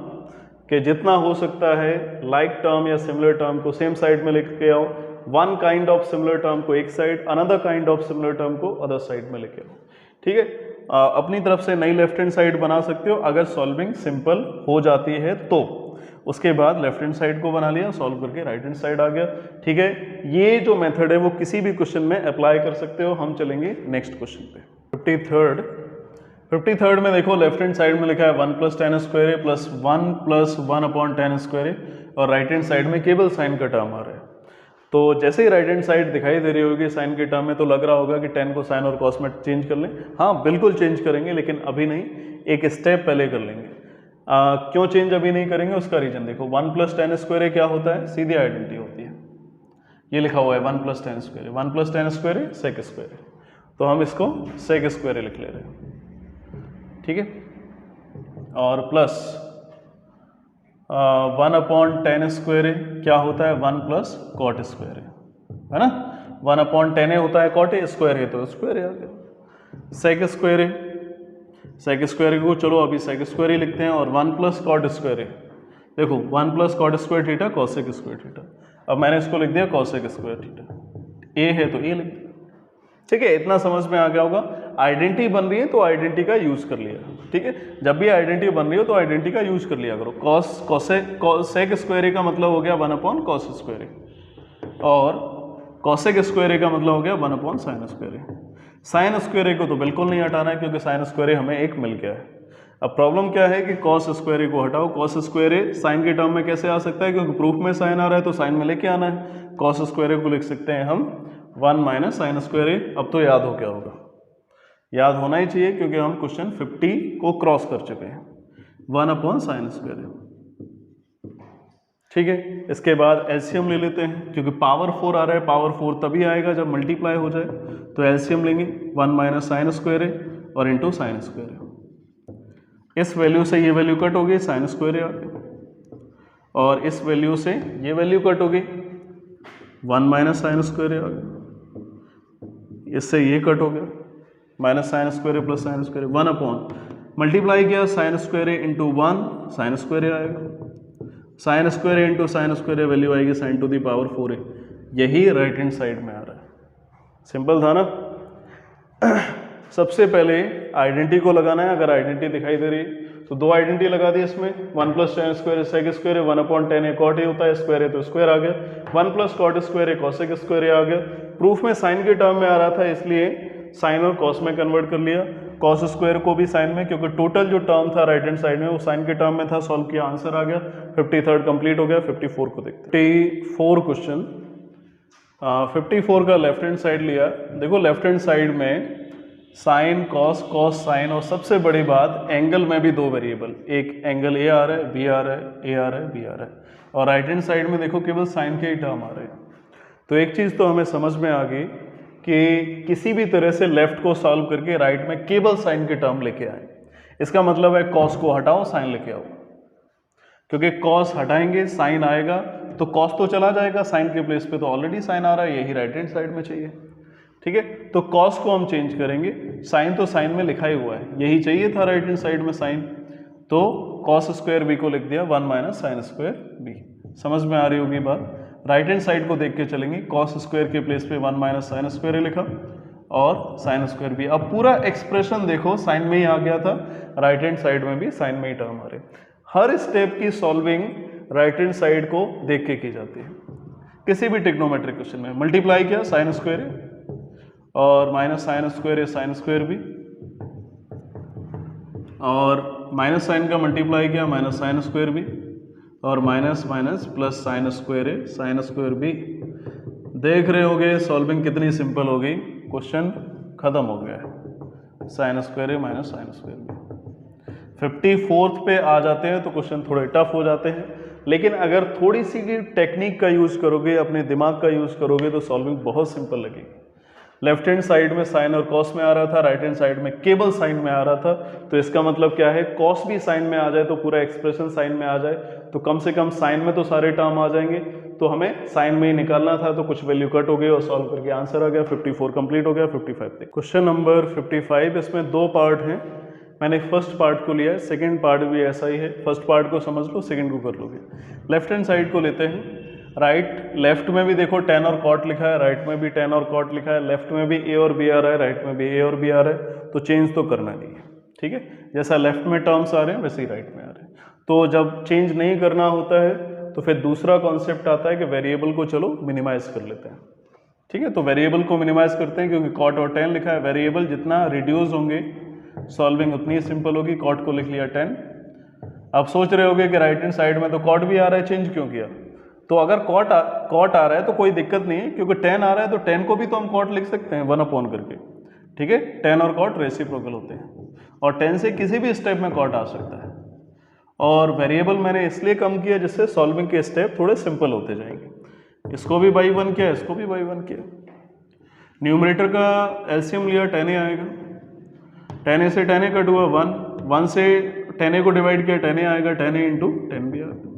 कि जितना हो सकता है लाइक टर्म या सिमिलर टर्म को सेम साइड में लेके आओ, one kind of similar term को एक side, another kind of similar term को अदर साइड में लेके आओ। ठीक है, अपनी तरफ से नई लेफ्ट हैंड साइड बना सकते हो अगर सॉल्विंग सिंपल हो जाती है तो। उसके बाद लेफ्ट हैंड साइड को बना लिया, सॉल्व करके राइट हैंड साइड आ गया। ठीक है, ये जो मेथड है वो किसी भी क्वेश्चन में अप्लाई कर सकते हो। हम चलेंगे नेक्स्ट क्वेश्चन पे। 53rd में देखो लेफ्ट हैंड साइड में लिखा है 1 प्लस 10 स्क्वायर ए प्लस 1 प्लस 1/10 स्क्वायर ए, और राइट हैंड साइड में केवल साइन का टर्म आ रहा है। तो जैसे ही राइट हैंड साइड दिखाई दे रही होगी साइन के टर्म में, तो लग रहा होगा कि 10 को साइन और कॉस में चेंज कर लें। हाँ बिल्कुल चेंज करेंगे, लेकिन अभी नहीं, एक स्टेप पहले कर लेंगे। क्यों चेंज अभी नहीं करेंगे उसका रीजन देखो, 1 प्लस 10 स्क्वायर ए क्या होता है, सीधी आइडेंटिटी होती है। ये लिखा हुआ है 1 प्लस 10 स्क्वायर ए, 1 प्लस 10 स्क्वायर ए सेक स्क्वायर ए, तो हम इसको सेक स्क्वायर ए लिख ले रहे हैं। ठीक है, और प्लस 1/10 स्क्वायर ए क्या होता है 1 प्लस कॉट स्क्वायर है ना, 1/10 होता है कॉट ए, स्क्वायर है तो स्क्वायर आ गया। सेक स्क्वायर ए, सेक स्क्वायर को चलो अभी सेक स्क्वायर ही लिखते हैं, और 1 प्लस कॉट स्क्वायर ए, देखो 1 plus cot square theta cosec square theta. अब मैंने इसको लिख दिया कॉसेक स्क्वायर थीटा, ए है तो ए लिख दिया। ठीक है, इतना समझ में आ गया होगा। आइडेंटिटी बन रही है तो आइडेंटिटी का यूज कर लिया। ठीक है, जब भी आइडेंटिटी बन रही हो तो आइडेंटिटी का यूज कर लिया करो। सेक स्क्वायर ए का मतलब हो गया 1/cos स्क्वायर ए, और कॉसेक स्क्वायर ए का मतलब हो गया 1/sin स्क्वायर ए। साइन स्क्वायर ए को तो बिल्कुल नहीं हटाना है क्योंकि साइन स्क्वायर ए हमें एक मिल गया है। अब प्रॉब्लम क्या है कि कॉस स्क्वायर ए को हटाओ। कॉस स्क्वायर ए साइन के टर्म में कैसे आ सकता है, क्योंकि प्रूफ में साइन आ रहा है तो साइन में लेके आना है। कॉस स्क्वायर ए को लिख सकते हैं हम 1 माइनस साइन स्क्वायर ए। अब तो याद हो क्या होगा, याद होना ही चाहिए क्योंकि हम क्वेश्चन 50 को क्रॉस कर चुके हैं। 1/sin स्क्वायर ए। ठीक है। इसके बाद एलसीएम ले लेते हैं, क्योंकि पावर 4 आ रहा है, पावर 4 तभी आएगा जब मल्टीप्लाई हो जाए, तो एलसीएम लेंगे 1 माइनस साइन स्क्वायर है और इंटू साइन स्क्वायर है। इस वैल्यू से ये वैल्यू कट हो गई, साइन स्क्वायर है आ गया, और इस वैल्यू से ये वैल्यू कट हो गई, 1 माइनस साइन स्क्वायर है आ गया, इससे ये कट हो गया, माइनस साइन स्क्वायर है प्लस साइन स्क्वायर है, 1 अपॉन मल्टीप्लाई किया साइन स्क्वायर है इंटू 1 साइन स्क्वायर है आएगा, साइन स्क्वायर है इंटू साइन स्क्वायर है वैल्यू आएगी साइन टू दी पावर 4 है। यही राइट हैंड साइड में आ रहा है। सिंपल था ना। सबसे पहले आइडेंटिटी को लगाना है। अगर आइडेंटिटी दिखाई दे रही तो दो आइडेंटिटी लगा दी इसमें, 1 plus tan square sec square है, 1 अपॉन टेन है कॉट ए होता है, स्क्वायर है तो स्क्वायर आ गया, 1 प्लस कॉट स्क्वायर है कॉसेक स्क्वायर आ गया। प्रूफ में साइन के टर्म में आ रहा था इसलिए साइन और कॉस में कन्वर्ट कर लिया, कॉस स्क्वायर को भी साइन में, क्योंकि टोटल जो टर्म था राइट हैंड साइड में वो साइन के टर्म में था, सॉल्व किया आंसर आ गया। 53 कंप्लीट हो गया। 54 को देखते हैं। 54 क्वेश्चन, 54 का लेफ्ट हैंड साइड लिया। देखो लेफ्ट हैंड साइड में साइन कॉस, कॉस साइन, और सबसे बड़ी बात एंगल में भी दो वेरिएबल, एक एंगल ए आ रहा है, बी आ रहा है, ए आ रहा है, बी आ रहा है, और राइट हैंड साइड में देखो केवल साइन के ही टर्म आ रहे हैं। तो एक चीज़ तो हमें समझ में आ गई कि किसी भी तरह से लेफ्ट को सॉल्व करके राइट में केवल साइन के टर्म लेके आए। इसका मतलब है कॉस को हटाओ साइन लेके आओ, क्योंकि कॉस हटाएंगे साइन आएगा तो कॉस तो चला जाएगा, साइन के प्लेस पे तो ऑलरेडी साइन आ रहा है, यही राइट हैंड साइड में चाहिए। ठीक है, तो कॉस को हम चेंज करेंगे, साइन तो साइन में लिखा ही हुआ है, यही चाहिए था राइट हैंड साइड में साइन, तो कॉस स्क्वायर बी को लिख दिया 1 माइनस साइन स्क्वायर बी। समझ में आ रही होगी बात। राइट हैंड साइड को देख के चलेंगे, कॉस स्क्वायर के प्लेस पे 1 माइनस साइन स्क्वायर लिखा और साइन स्क्वायर भी। अब पूरा एक्सप्रेशन देखो साइन में ही आ गया था, राइट हैंड साइड में भी साइन में ही टर्म आ रहे। हर स्टेप की सॉल्विंग राइट हैंड साइड को देख के की जाती है। किसी भी ट्रिग्नोमेट्रिक क्वेश्चन में मल्टीप्लाई किया साइन स्क्वायर है और माइनस साइन स्क्वायर है साइन स्क्वायर भी, और माइनस साइन का मल्टीप्लाई किया माइनस साइन स्क्वायर भी, और minus minus plus sine square है साइन स्क्वायर भी। देख रहे होगे सॉल्विंग कितनी सिंपल हो गई, क्वेश्चन खत्म हो गया है। साइन स्क्वायर है माइनस साइन स्क्वायर भी। 54 पे आ जाते हैं तो क्वेश्चन थोड़े टफ हो जाते हैं, लेकिन अगर थोड़ी सी टेक्निक का यूज करोगे, अपने दिमाग का यूज करोगे तो सॉल्विंग बहुत सिंपल लगेगी। लेफ्ट हैंड साइड में साइन और कॉस में आ रहा था, राइट हैंड साइड में केवल साइन में आ रहा था, तो इसका मतलब क्या है, कॉस भी साइन में आ जाए तो पूरा एक्सप्रेशन साइन में आ जाए, तो कम से कम साइन में तो सारे टर्म आ जाएंगे, तो हमें साइन में ही निकालना था, तो कुछ वैल्यू कट हो गई और सॉल्व करके आंसर आ गया। 54 कंप्लीट हो गया। 55 तक क्वेश्चन नंबर 55, इसमें दो पार्ट हैं। मैंने फर्स्ट पार्ट को लिया है, सेकेंड पार्ट भी ऐसा ही है। फर्स्ट पार्ट को समझ लो, सेकेंड को कर लोगे। लेफ्ट हैंड साइड को लेते हैं। राइट लेफ्ट में भी देखो टेन और कॉट लिखा है, राइट में भी टेन और कॉट लिखा है, लेफ्ट में भी ए और बी आ रहा है, राइट में भी ए और बी आ रहा है, तो चेंज तो करना नहीं है। ठीक है, जैसा लेफ्ट में टर्म्स आ रहे हैं वैसे ही राइट में आ रहे हैं। तो जब चेंज नहीं करना होता है तो फिर दूसरा कॉन्सेप्ट आता है कि वेरिएबल को चलो मिनिमाइज कर लेते हैं। ठीक है, तो वेरिएबल को मिनिमाइज करते हैं, क्योंकि कॉट और टेन लिखा है। वेरिएबल जितना रिड्यूस होंगे सॉल्विंग उतनी सिंपल होगी। कॉट को लिख लिया 10। आप सोच रहे होगे कि राइट हैंड साइड में तो कॉट भी आ रहा है, चेंज क्यों किया? तो अगर कॉट आ रहा है तो कोई दिक्कत नहीं है, क्योंकि 10 आ रहा है तो 10 को भी तो हम कॉट लिख सकते हैं 1 अपॉन करके। ठीक है, 10 और कॉट रेसिप्रोकल होते हैं, और 10 से किसी भी स्टेप में कॉट आ सकता है। और वेरिएबल मैंने इसलिए कम किया जिससे सॉल्विंग के स्टेप थोड़े सिंपल होते जाएंगे। इसको भी बाई 1 किया, इसको भी बाई 1 किया। न्यूमरेटर का एलसीएम लिया 10a आएगा, 10a से 10a कट हुआ 1, 1 से 10a को डिवाइड किया 10a आएगा, 10a इंटू 10 भी आएगा।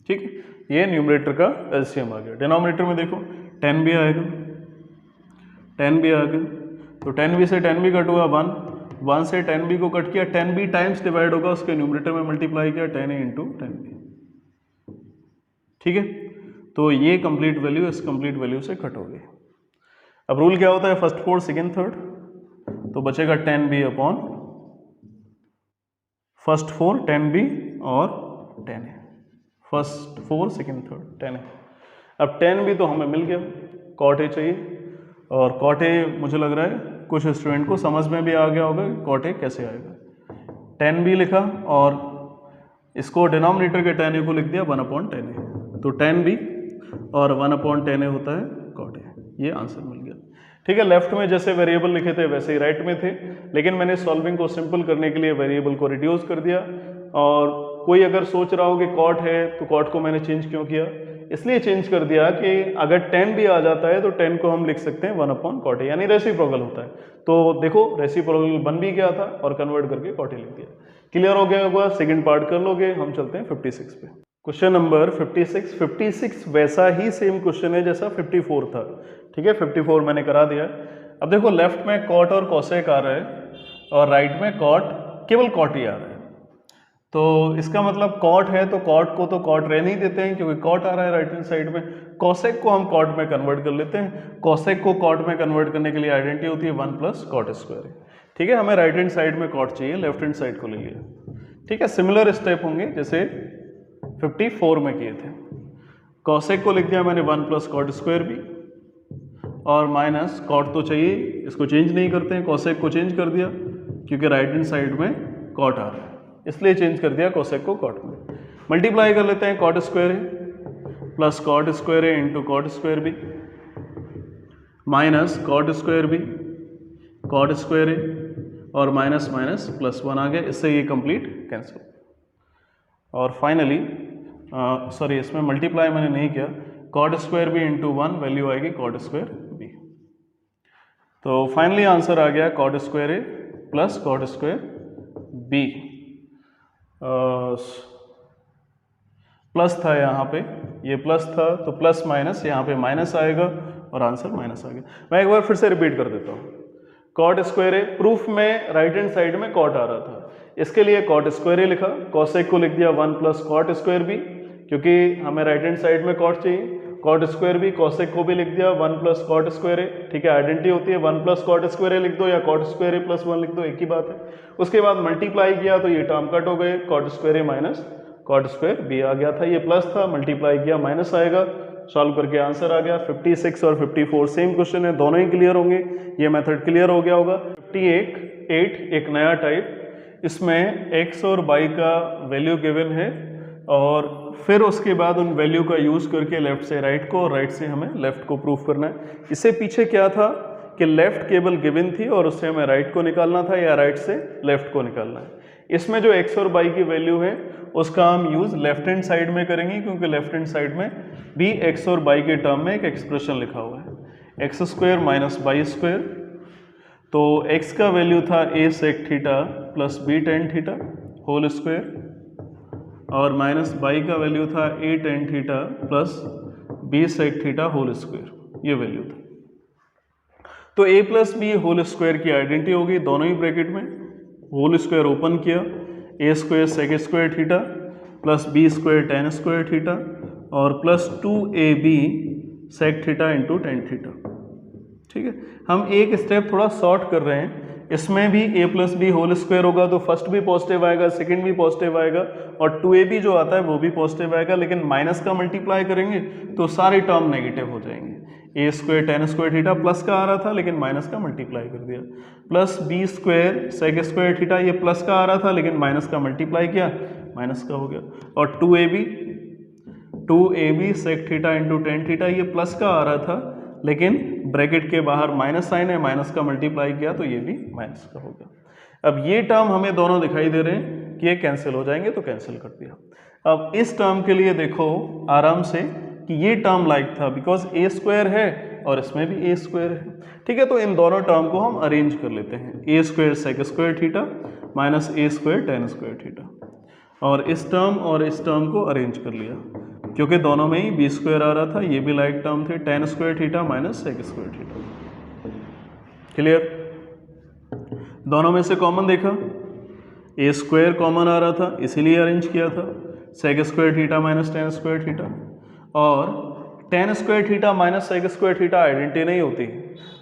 ठीक है, ये न्यूमरेटर का एलसीएम आ गया। डिनोमिनेटर में देखो 10 भी आएगा, 10 भी आ गया, तो 10 भी से 10 भी कट हुआ 1, 1 से 10 भी को कट किया, 10 भी टाइम्स डिवाइड होगा, उसके न्यूमरेटर में मल्टीप्लाई किया 10a इंटू 10 भी। ठीक है, तो ये कंप्लीट वैल्यू इस कंप्लीट वैल्यू से कट हो गई। अब रूल क्या होता है, फर्स्ट 4 सेकेंड थर्ड, तो बचेगा 10b अपॉन फर्स्ट 4 10b और 10a। फर्स्ट 4 सेकेंड थर्ड 10 है। अब 10 भी तो हमें मिल गया, कॉट ए चाहिए, और कॉट ए मुझे लग रहा है कुछ स्टूडेंट को समझ में भी आ गया होगा कॉट ए कैसे आएगा। 10 भी लिखा और इसको डिनोमिनेटर के 10 ए को लिख दिया 1 अपॉन 10 ए, तो 10 भी और 1 अपॉन 10 ए होता है कॉट ए। ये आंसर मिल गया। ठीक है, लेफ्ट में जैसे वेरिएबल लिखे थे वैसे ही राइट में थे, लेकिन मैंने सॉल्विंग को सिंपल करने के लिए वेरिएबल को रिड्यूस कर दिया और कोई अगर सोच रहा हो कि कॉट है तो कॉट को मैंने चेंज क्यों किया, इसलिए चेंज कर दिया कि अगर tan भी आ जाता है तो tan को हम लिख सकते हैं 1/cot, यानी रेसिप्रोकल होता है। तो देखो रेसिप्रोकल बन भी गया था और कन्वर्ट करके कॉट लिख दिया। क्लियर हो गया होगा, सेकंड पार्ट कर लोगे। हम चलते हैं 56 पे। क्वेश्चन नंबर 56 वैसा ही सेम क्वेश्चन है जैसा 54 था, ठीक है। 54 मैंने करा दिया है। अब देखो लेफ्ट में कॉट और कोसेक आ रहा है और राइट में कॉट, केवल कॉट ही आ रहा है। तो इसका मतलब कॉट है तो कॉट को तो कॉट रहने ही देते हैं क्योंकि कॉट आ रहा है राइट हैंड साइड में। कोसेक को हम कॉट में कन्वर्ट कर लेते हैं। कोसेक को कॉट में कन्वर्ट करने के लिए आइडेंटिटी होती है 1+cot²। ठीक है, हमें राइट हैंड साइड में कॉट चाहिए, लेफ्ट हैंड साइड को ले लिया। ठीक है, सिमिलर स्टेप होंगे जैसे 54 में किए थे। कोसेक को लिख दिया मैंने 1+cot² भी, और माइनस कॉट तो चाहिए, इसको चेंज नहीं करते हैं, कोसेक को चेंज कर दिया क्योंकि राइट हैंड साइड में कॉट आ रहा है, इसलिए चेंज कर दिया कोसेक को कॉट में। मल्टीप्लाई कर लेते हैं, cot² है प्लस cot² है इंटू cot² भी, माइनस cot² भी, cot² है और माइनस माइनस प्लस 1 आ गया। इससे ये कंप्लीट कैंसिल। और फाइनली सॉरी, इसमें मल्टीप्लाई मैंने नहीं किया, cot² भी इंटू 1 वैल्यू आएगी cot² भी। तो फाइनली आंसर आ गया cot² ए प्लस cot² बी। प्लस था यहाँ पे, ये प्लस था तो प्लस माइनस यहाँ पे माइनस आएगा और आंसर माइनस आ गया। मैं एक बार फिर से रिपीट कर देता हूँ। cot² ए, प्रूफ में राइट हैंड साइड में कॉट आ रहा था, इसके लिए cot² ए लिखा, कोसेक को लिख दिया 1+cot² भी क्योंकि हमें राइट हैंड साइड में कॉट चाहिए। cot² भी, कोसेक को भी लिख दिया 1+cot² ए। ठीक है, आइडेंटिटी होती है 1+cot² ए लिख दो या cot² ए प्लस 1 लिख दो, एक ही बात है। उसके बाद मल्टीप्लाई किया तो ये टर्म कट हो गए, cot² ए माइनस cot² बी आ गया था, ये प्लस था, मल्टीप्लाई किया माइनस आएगा, सॉल्व करके आंसर आ गया। 56 और 54 सेम क्वेश्चन है, दोनों ही क्लियर होंगे, ये मेथड क्लियर हो गया होगा। 58 एक नया टाइप, इसमें x और y का वैल्यू गिवन है और फिर उसके बाद उन वैल्यू का यूज करके लेफ्ट से राइट को और राइट से हमें लेफ्ट को प्रूफ करना है। इससे पीछे क्या था कि लेफ्ट केवल गिवन थी और उससे हमें राइट को निकालना था या राइट से लेफ्ट को निकालना है। इसमें जो x और y की वैल्यू है उसका हम यूज लेफ्ट हैंड साइड में करेंगे क्योंकि लेफ्ट हैंड साइड में भी x और y के टर्म में एक एक्सप्रेशन लिखा हुआ है, x² माइनस y²। तो x का वैल्यू था a sec theta plus b tan theta whole square और माइनस y का वैल्यू था a tan theta plus b sec theta whole square, ये वैल्यू था। तो a plus b whole square की आइडेंटिटी होगी, दोनों ही ब्रैकेट में होल स्क्वायर ओपन किया, a² sec² theta plus b² tan² theta और plus 2ab sec theta into tan theta. ठीक है, हम एक स्टेप थोड़ा शॉर्ट कर रहे हैं, इसमें भी a plus b whole square होगा तो फर्स्ट भी पॉजिटिव आएगा, सेकंड भी पॉजिटिव आएगा और 2ab जो आता है वो भी पॉजिटिव आएगा, लेकिन माइनस का मल्टीप्लाई करेंगे तो सारे टर्म नेगेटिव हो जाएंगे। a² tan² थीटा प्लस का आ रहा था लेकिन माइनस का मल्टीप्लाई कर दिया, प्लस b² sec² थीटा ये प्लस का आ रहा था लेकिन माइनस का मल्टीप्लाई किया, माइनस का हो गया। और 2ab sec theta into tan theta ये प्लस का आ रहा था लेकिन ब्रैकेट के बाहर माइनस साइन है, माइनस का मल्टीप्लाई किया तो ये भी माइनस का हो गया। अब ये टर्म हमें दोनों दिखाई दे रहे हैं कि ये कैंसिल हो जाएंगे तो कैंसिल कर दिया। अब इस टर्म के लिए देखो आराम से कि ये टर्म लाइक था बिकॉज a² है और इसमें भी a² है। ठीक है, तो इन दोनों टर्म को हम अरेंज कर लेते हैं, a² sec² theta minus a² tan² theta, और इस टर्म और इस टर्म को अरेंज कर लिया क्योंकि दोनों में ही b² आ रहा था, ये भी लाइक टर्म थे, tan² theta minus sec² theta. Clear, दोनों में से कॉमन देखा, a² कॉमन आ रहा था इसीलिए अरेंज किया था, sec² theta minus tan² theta, और tan² theta minus sec² theta identity नहीं होती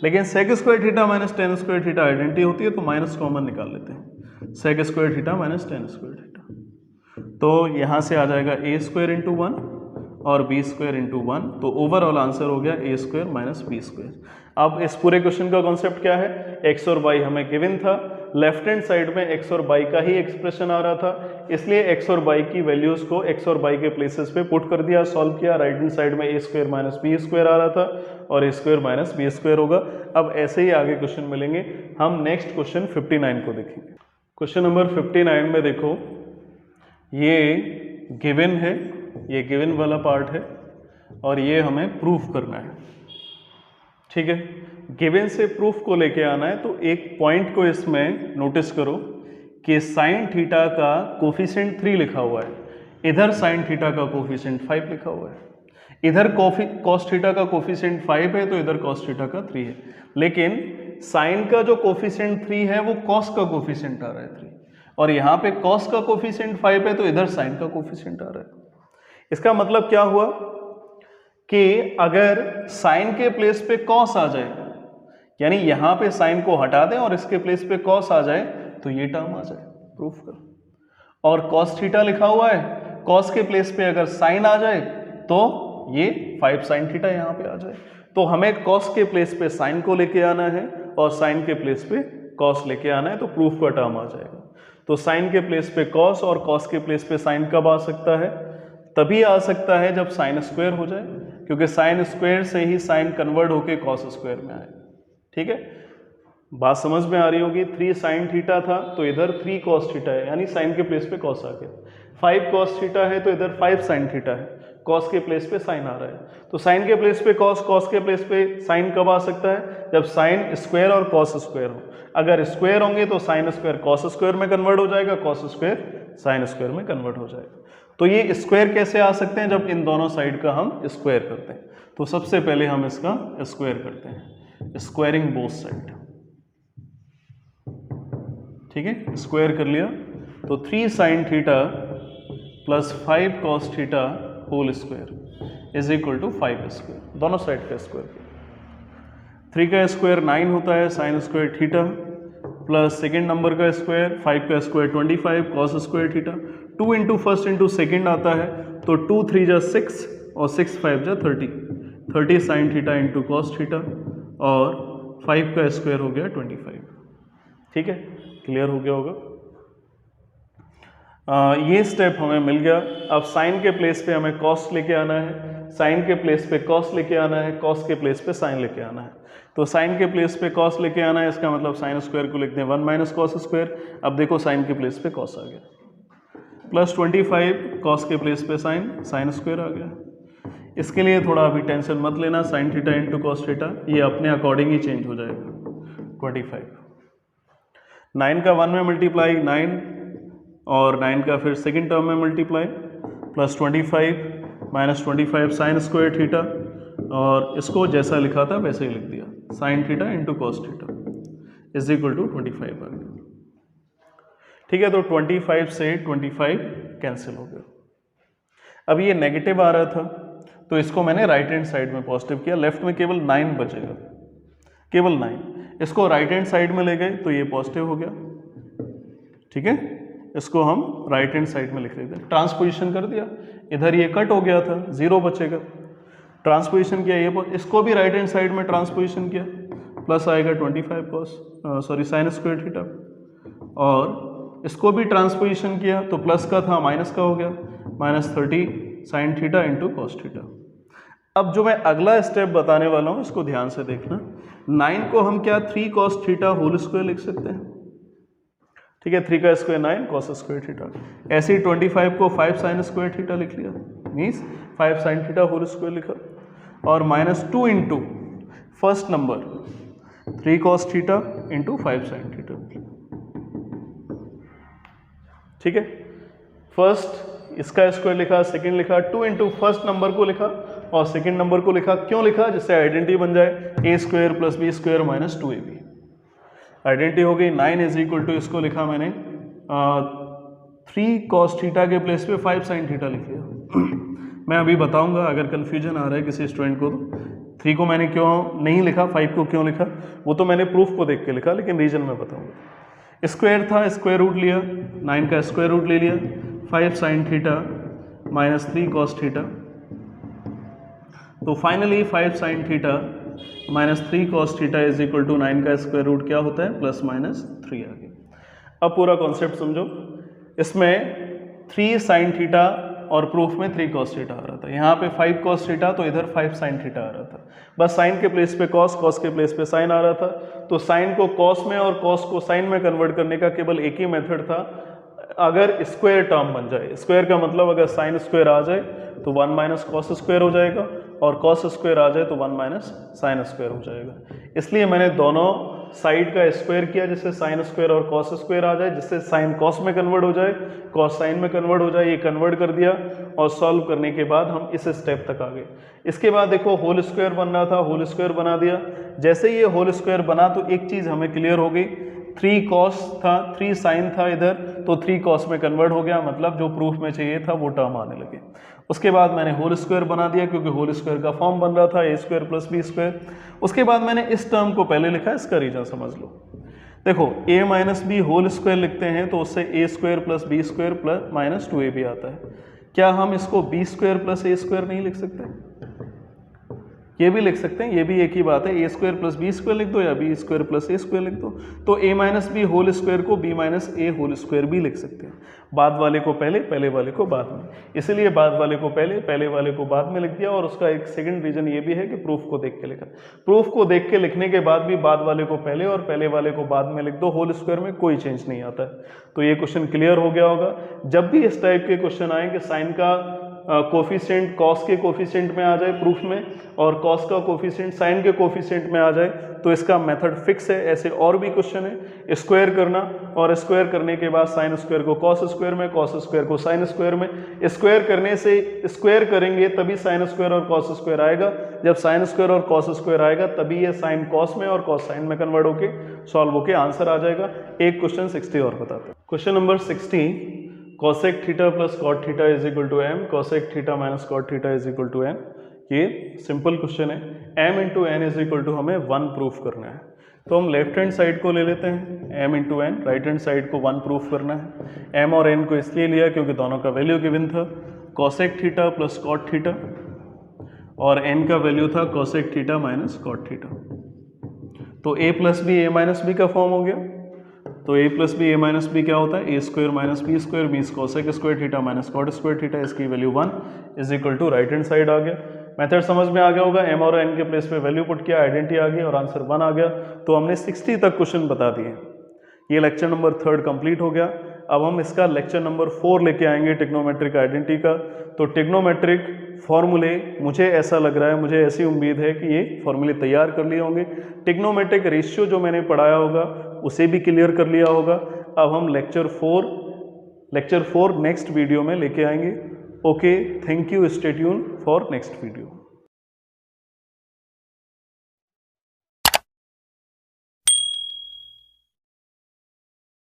लेकिन sec² theta minus tan² theta identity होती है, तो माइनस कॉमन निकाल लेते हैं, sec² theta minus tan² theta. तो यहाँ से आ जाएगा a² इंटू 1 और b² इंटू 1, तो ओवरऑल आंसर हो गया a² माइनस b²। अब इस पूरे क्वेश्चन का कॉन्सेप्ट क्या है, x और y हमें गिवन था, लेफ्ट हैंड साइड में x और y का ही एक्सप्रेशन आ रहा था, इसलिए x और y की वैल्यूज को x और y के प्लेसेस पे पुट कर दिया, सॉल्व किया। राइट हैंड साइड में a² माइनस b² आ रहा था और a² माइनस b² होगा। अब ऐसे ही आगे क्वेश्चन मिलेंगे, हम नेक्स्ट क्वेश्चन 59 को देखेंगे। क्वेश्चन नंबर 59 में देखो, ये गिवन है, ये गिवन वाला पार्ट है और ये हमें प्रूफ करना है। ठीक है, गिवन से प्रूफ को लेके आना है। तो एक पॉइंट को इसमें नोटिस करो कि साइन थीटा का कोफिशिएंट 3 लिखा हुआ है, इधर साइन थीटा का कोफिशिएंट 5 लिखा हुआ है। इधर कॉस थीटा का कोफिशिएंट 5 है तो इधर कॉस थीटा का 3 है, लेकिन साइन का जो कोफिशिएंट 3 है वो कॉस का कोफिशिएंट आ रहा है 3, और यहाँ पे कॉस का कोफिशिएंट 5 है तो इधर साइन का कोफिशिएंट आ रहा है। इसका मतलब क्या हुआ कि अगर साइन के प्लेस पे कॉस आ जाए, यानी यहां पे साइन को हटा दें और इसके प्लेस पे कॉस आ जाए तो ये टर्म आ जाए, प्रूफ कर। और कॉस थीटा लिखा हुआ है, कॉस के प्लेस पे अगर साइन आ जाए तो ये 5 साइन थीटा यहां पे आ जाए। तो हमें कॉस के प्लेस पे साइन को लेके आना है और साइन के प्लेस पे कॉस लेके आना है, तो प्रूफ का टर्म आ जाएगा। तो साइन के प्लेस पे कॉस और कॉस के प्लेस पे साइन कब आ सकता है? तभी आ सकता है जब साइन स्क्वायर हो जाए, क्योंकि साइन स्क्वायर से ही साइन कन्वर्ट होके कॉस स्क्वायर में आए। ठीक है, बात समझ में आ रही होगी। 3 साइन थीटा था तो इधर 3 कॉस थीटा है, यानी साइन के प्लेस पे कॉस आ गया। 5 कॉस थीटा है तो इधर 5 साइन थीटा है, कॉस के प्लेस पे साइन आ रहा है। तो साइन के प्लेस पे कॉस, कॉस के प्लेस पे साइन कब आ सकता है? जब साइन स्क्वायर और कॉस स्क्वायर हो। अगर स्क्वायर होंगे तो साइन स्क्वायर कॉस स्क्वायर में कन्वर्ट हो जाएगा, कॉस स्क्वायर साइन स्क्वायर में कन्वर्ट हो जाएगा। तो ये स्क्वायर कैसे आ सकते हैं? जब इन दोनों साइड का हम स्क्वायर करते हैं। तो सबसे पहले हम इसका स्क्वायर करते हैं, स्क्वायरिंग बोथ साइड। ठीक है, स्क्वायर कर लिया तो 3 sine theta plus 5 cos theta whole square is equal to 5 square, दोनों साइड का स्क्वायर। 3 का स्क्वायर 9 होता है sine square theta, plus second number का स्क्वायर 5 का square 25 cos square theta. 2 into first into second आता है तो 2 3 जा 6 और 6 5 जा 30 sign theta into cos theta, और 5 का स्क्वायर हो गया 25। ठीक है, क्लियर हो गया होगा। ये स्टेप हमें मिल गया। अब साइन के प्लेस पे हमें कॉस लेके आना है, साइन के प्लेस पे कॉस लेके आना है, कॉस के प्लेस पे साइन लेके आना है। तो साइन के प्लेस पे कॉस लेके आना है, इसका मतलब साइन स्क्वायर को लिखते हैं 1 माइनस कॉस स्क्वायर। अब देखो साइन के प्लेस पे कॉस आ गया, प्लस 25 कॉस के प्लेस पे साइन स्क्वायर आ गया। इसके लिए थोड़ा अभी टेंशन मत लेना, sign theta into cos theta ये अपने अकॉर्डिंग ही चेंज हो जाएगा। 25 9 का 1 में मल्टीप्लाई 9 और 9 का फिर सेकेंड टर्म में multiply, plus 25 minus 25 sine square theta, और इसको जैसा लिखा था वैसे ही लिख दिया, sine theta into cos theta is equal to 25 आ गया। ठीक है, तो 25 से 25 कैंसिल हो गया। अब ये नेगेटिव आ रहा था तो इसको मैंने राइट हैंड साइड में पॉजिटिव किया, लेफ्ट में केवल 9 बचेगा, केवल 9। इसको राइट हैंड साइड में ले गए तो ये पॉजिटिव हो गया। ठीक है, इसको हम राइट हैंड साइड में लिख लेते हैं, ट्रांसपोजिशन कर दिया, इधर ये कट हो गया था 0 बचेगा, ट्रांसपोजिशन किया, ये इसको भी राइट हैंड साइड में ट्रांसपोजिशन किया, प्लस आएगा 25 कॉस साइन स्क्वायर थीटा, और इसको भी ट्रांसपोजिशन किया तो प्लस का था माइनस का हो गया, minus 30 sign theta into cos theta. अब जो मैं अगला स्टेप बताने वाला हूं इसको ध्यान से देखना। 9 को हम क्या 3 कॉस थीटा होल स्क्वायर लिख सकते हैं। ठीक है, 3 का स्क्वायर 9 कॉस स्क्वायर थीटा। ऐसे ही 25 को 5 साइन स्क्वायर थीटा लिख लिया, means 5 sine theta whole square लिखा, और minus 2 into first number 3 cos theta into 5 sine theta. ठीक है, फर्स्ट इसका स्क्वायर लिखा, सेकंड लिखा, 2 इंटू फर्स्ट नंबर को लिखा और सेकंड नंबर को लिखा। क्यों लिखा? जिससे आइडेंटिटी बन जाए a square plus b square minus 2ab। Identity हो गई। 9 इज इक्वल टू, इसको लिखा मैंने 3 कॉस थीटा के प्लेस पे 5 साइन थीटा लिख लिया। मैं अभी बताऊंगा अगर कन्फ्यूजन आ रहा है किसी स्टूडेंट को तो 3 को मैंने क्यों नहीं लिखा, 5 को क्यों लिखा, वो तो मैंने प्रूफ को देख के लिखा, लेकिन रीजन में बताऊंगा। स्क्वायर था, स्क्वायर रूट लिया, 9 का स्क्वायर रूट ले लिया, 5 sine theta minus 3 cos theta, तो finally 5 sine theta minus 3 cos theta is equal to 9 का स्क्वायर रूट क्या होता है, प्लस माइनस 3 आ गया। अब पूरा कॉन्सेप्ट समझो। इसमें 3 साइन थीटा और प्रूफ में 3 कॉस थीटा आ रहा था, यहाँ पे 5 कॉस थीटा तो इधर 5 साइन थीटा आ रहा था। बस साइन के प्लेस पे कॉस, कॉस के प्लेस पे साइन आ रहा था, तो साइन को कॉस में और कॉस को साइन में कन्वर्ट करने का केवल एक ही मेथड था, अगर स्क्वायर टर्म बन जाए, स्क्वायर का मतलब अगर साइन स्क्वायर आ जाए तो 1 माइनस कॉस स्क्वायर हो जाएगा, और कॉस स्क्वायर आ जाए तो 1 माइनस साइन स्क्वायर हो जाएगा। इसलिए मैंने दोनों साइड का स्क्वायर किया, जिससे साइन स्क्वायर और कॉस स्क्वायर आ जाए, जिससे साइन कॉस में कन्वर्ट हो जाए, कॉस साइन में कन्वर्ट हो जाए। ये कन्वर्ट कर दिया और सॉल्व करने के बाद हम इस स्टेप तक आ गए। इसके बाद देखो होल स्क्वायर बन रहा था, होल स्क्वायर बना दिया। जैसे ये होल स्क्वायर बना तो एक चीज़ हमें क्लियर हो गई, 3 कॉस था, 3 साइन था इधर, तो 3 कॉस में कन्वर्ट हो गया, मतलब जो प्रूफ में चाहिए था वो टर्म आने लगे। उसके बाद मैंने होल स्क्वायर बना दिया, क्योंकि होल स्क्वायर का फॉर्म बन रहा था ए स्क्वायर प्लस बी स्क्वायर। उसके बाद मैंने इस टर्म को पहले लिखा, इसका रीजन समझ लो। देखो a minus b whole square लिखते हैं तो उससे a square plus b square plus minus 2ab आता है। क्या हम इसको b square plus a square नहीं लिख सकते? ये भी लिख सकते हैं, ये भी एक ही बात है, a square plus b square लिख दो या B square plus a square लिख दो। तो ए माइनस बी होल स्क्वायर को बी माइनस ए होल स्क्वायर भी लिख सकते हैं। बाद वाले को पहले, पहले वाले को बाद में, इसलिए बाद वाले को पहले, पहले वाले को बाद में लिख दिया। और उसका एक सेकंड रीजन ये भी है कि प्रूफ को देख के लिखा। प्रूफ को देख के लिखने के बाद भी बाद वाले को पहले और पहले वाले को बाद में लिख दो, होल स्क्वायर में कोई चेंज नहीं आता है। तो ये क्वेश्चन क्लियर हो गया होगा। जब भी इस टाइप के क्वेश्चन आए कि साइन का कोफिशिएंट कॉस के कोफिशिएंट में आ जाए प्रूफ में, और कॉस का कोफिशिएंट साइन के कोफिशिएंट में आ जाए, तो इसका मेथड फिक्स है। ऐसे और भी क्वेश्चन है, स्क्वायर करना, और स्क्वायर करने के बाद साइन स्क्वायर को कॉस स्क्वायर में, कॉस स्क्वायर को साइन स्क्वायर में। स्क्वायर करने से स्क्वायर करेंगे तभी साइन स्क्वायर और कॉस स्क्वायर आएगा। जब साइन स्क्वायर और कॉस स्क्वायर आएगा तभी ये साइन कॉस में और कॉस साइन में कन्वर्ट होके सॉल्व होके आंसर आ जाएगा। एक क्वेश्चन 60 और बताते हैं। Question number 60, cosec theta plus cot theta is equal to m, cosec theta minus cot theta is equal to n। ये सिंपल क्वेश्चन है। m into n is equal to हमें 1 प्रूफ करना है। तो हम लेफ्ट हैंड साइड को ले लेते हैं m into n, right hand side को 1 प्रूफ करना है। m और n को इसलिए लिया क्योंकि दोनों का वैल्यू गिवन था, cosec theta plus cot theta, और n का वैल्यू था cosec theta minus cot theta. तो a plus b a minus b का फॉर्म हो गया। तो a plus b a minus b क्या होता है? A square minus b square means cosec square theta minus cot square theta, इसकी value 1 is equal to right hand side आ गया। मेथड समझ में आ गया होगा। m और n के प्लेस पे वैल्यू पुट किया, आइडेंटिटी आ गई और आंसर 1 आ गया। तो हमने 60 तक क्वेश्चन बता दिए। ये लेक्चर नंबर 3 कंप्लीट हो गया। अब हम इसका लेक्चर नंबर 4 लेके आएंगे ट्रिग्नोमेट्रिक आइडेंटिटी का। तो ट्रिग्नोमेट्रिक फॉर्मूले, मुझे ऐसा लग रहा है, मुझे ऐसी उम्मीद है कि ये फॉर्मूले तैयार कर लिए होंगे। ट्रिग्नोमेट्रिक रेशियो जो मैंने पढ़ाया होगा उसे भी क्लियर कर लिया होगा। अब हम लेक्चर 4 नेक्स्ट वीडियो में लेके आएंगे। Okay, thank you, stay tune for next video.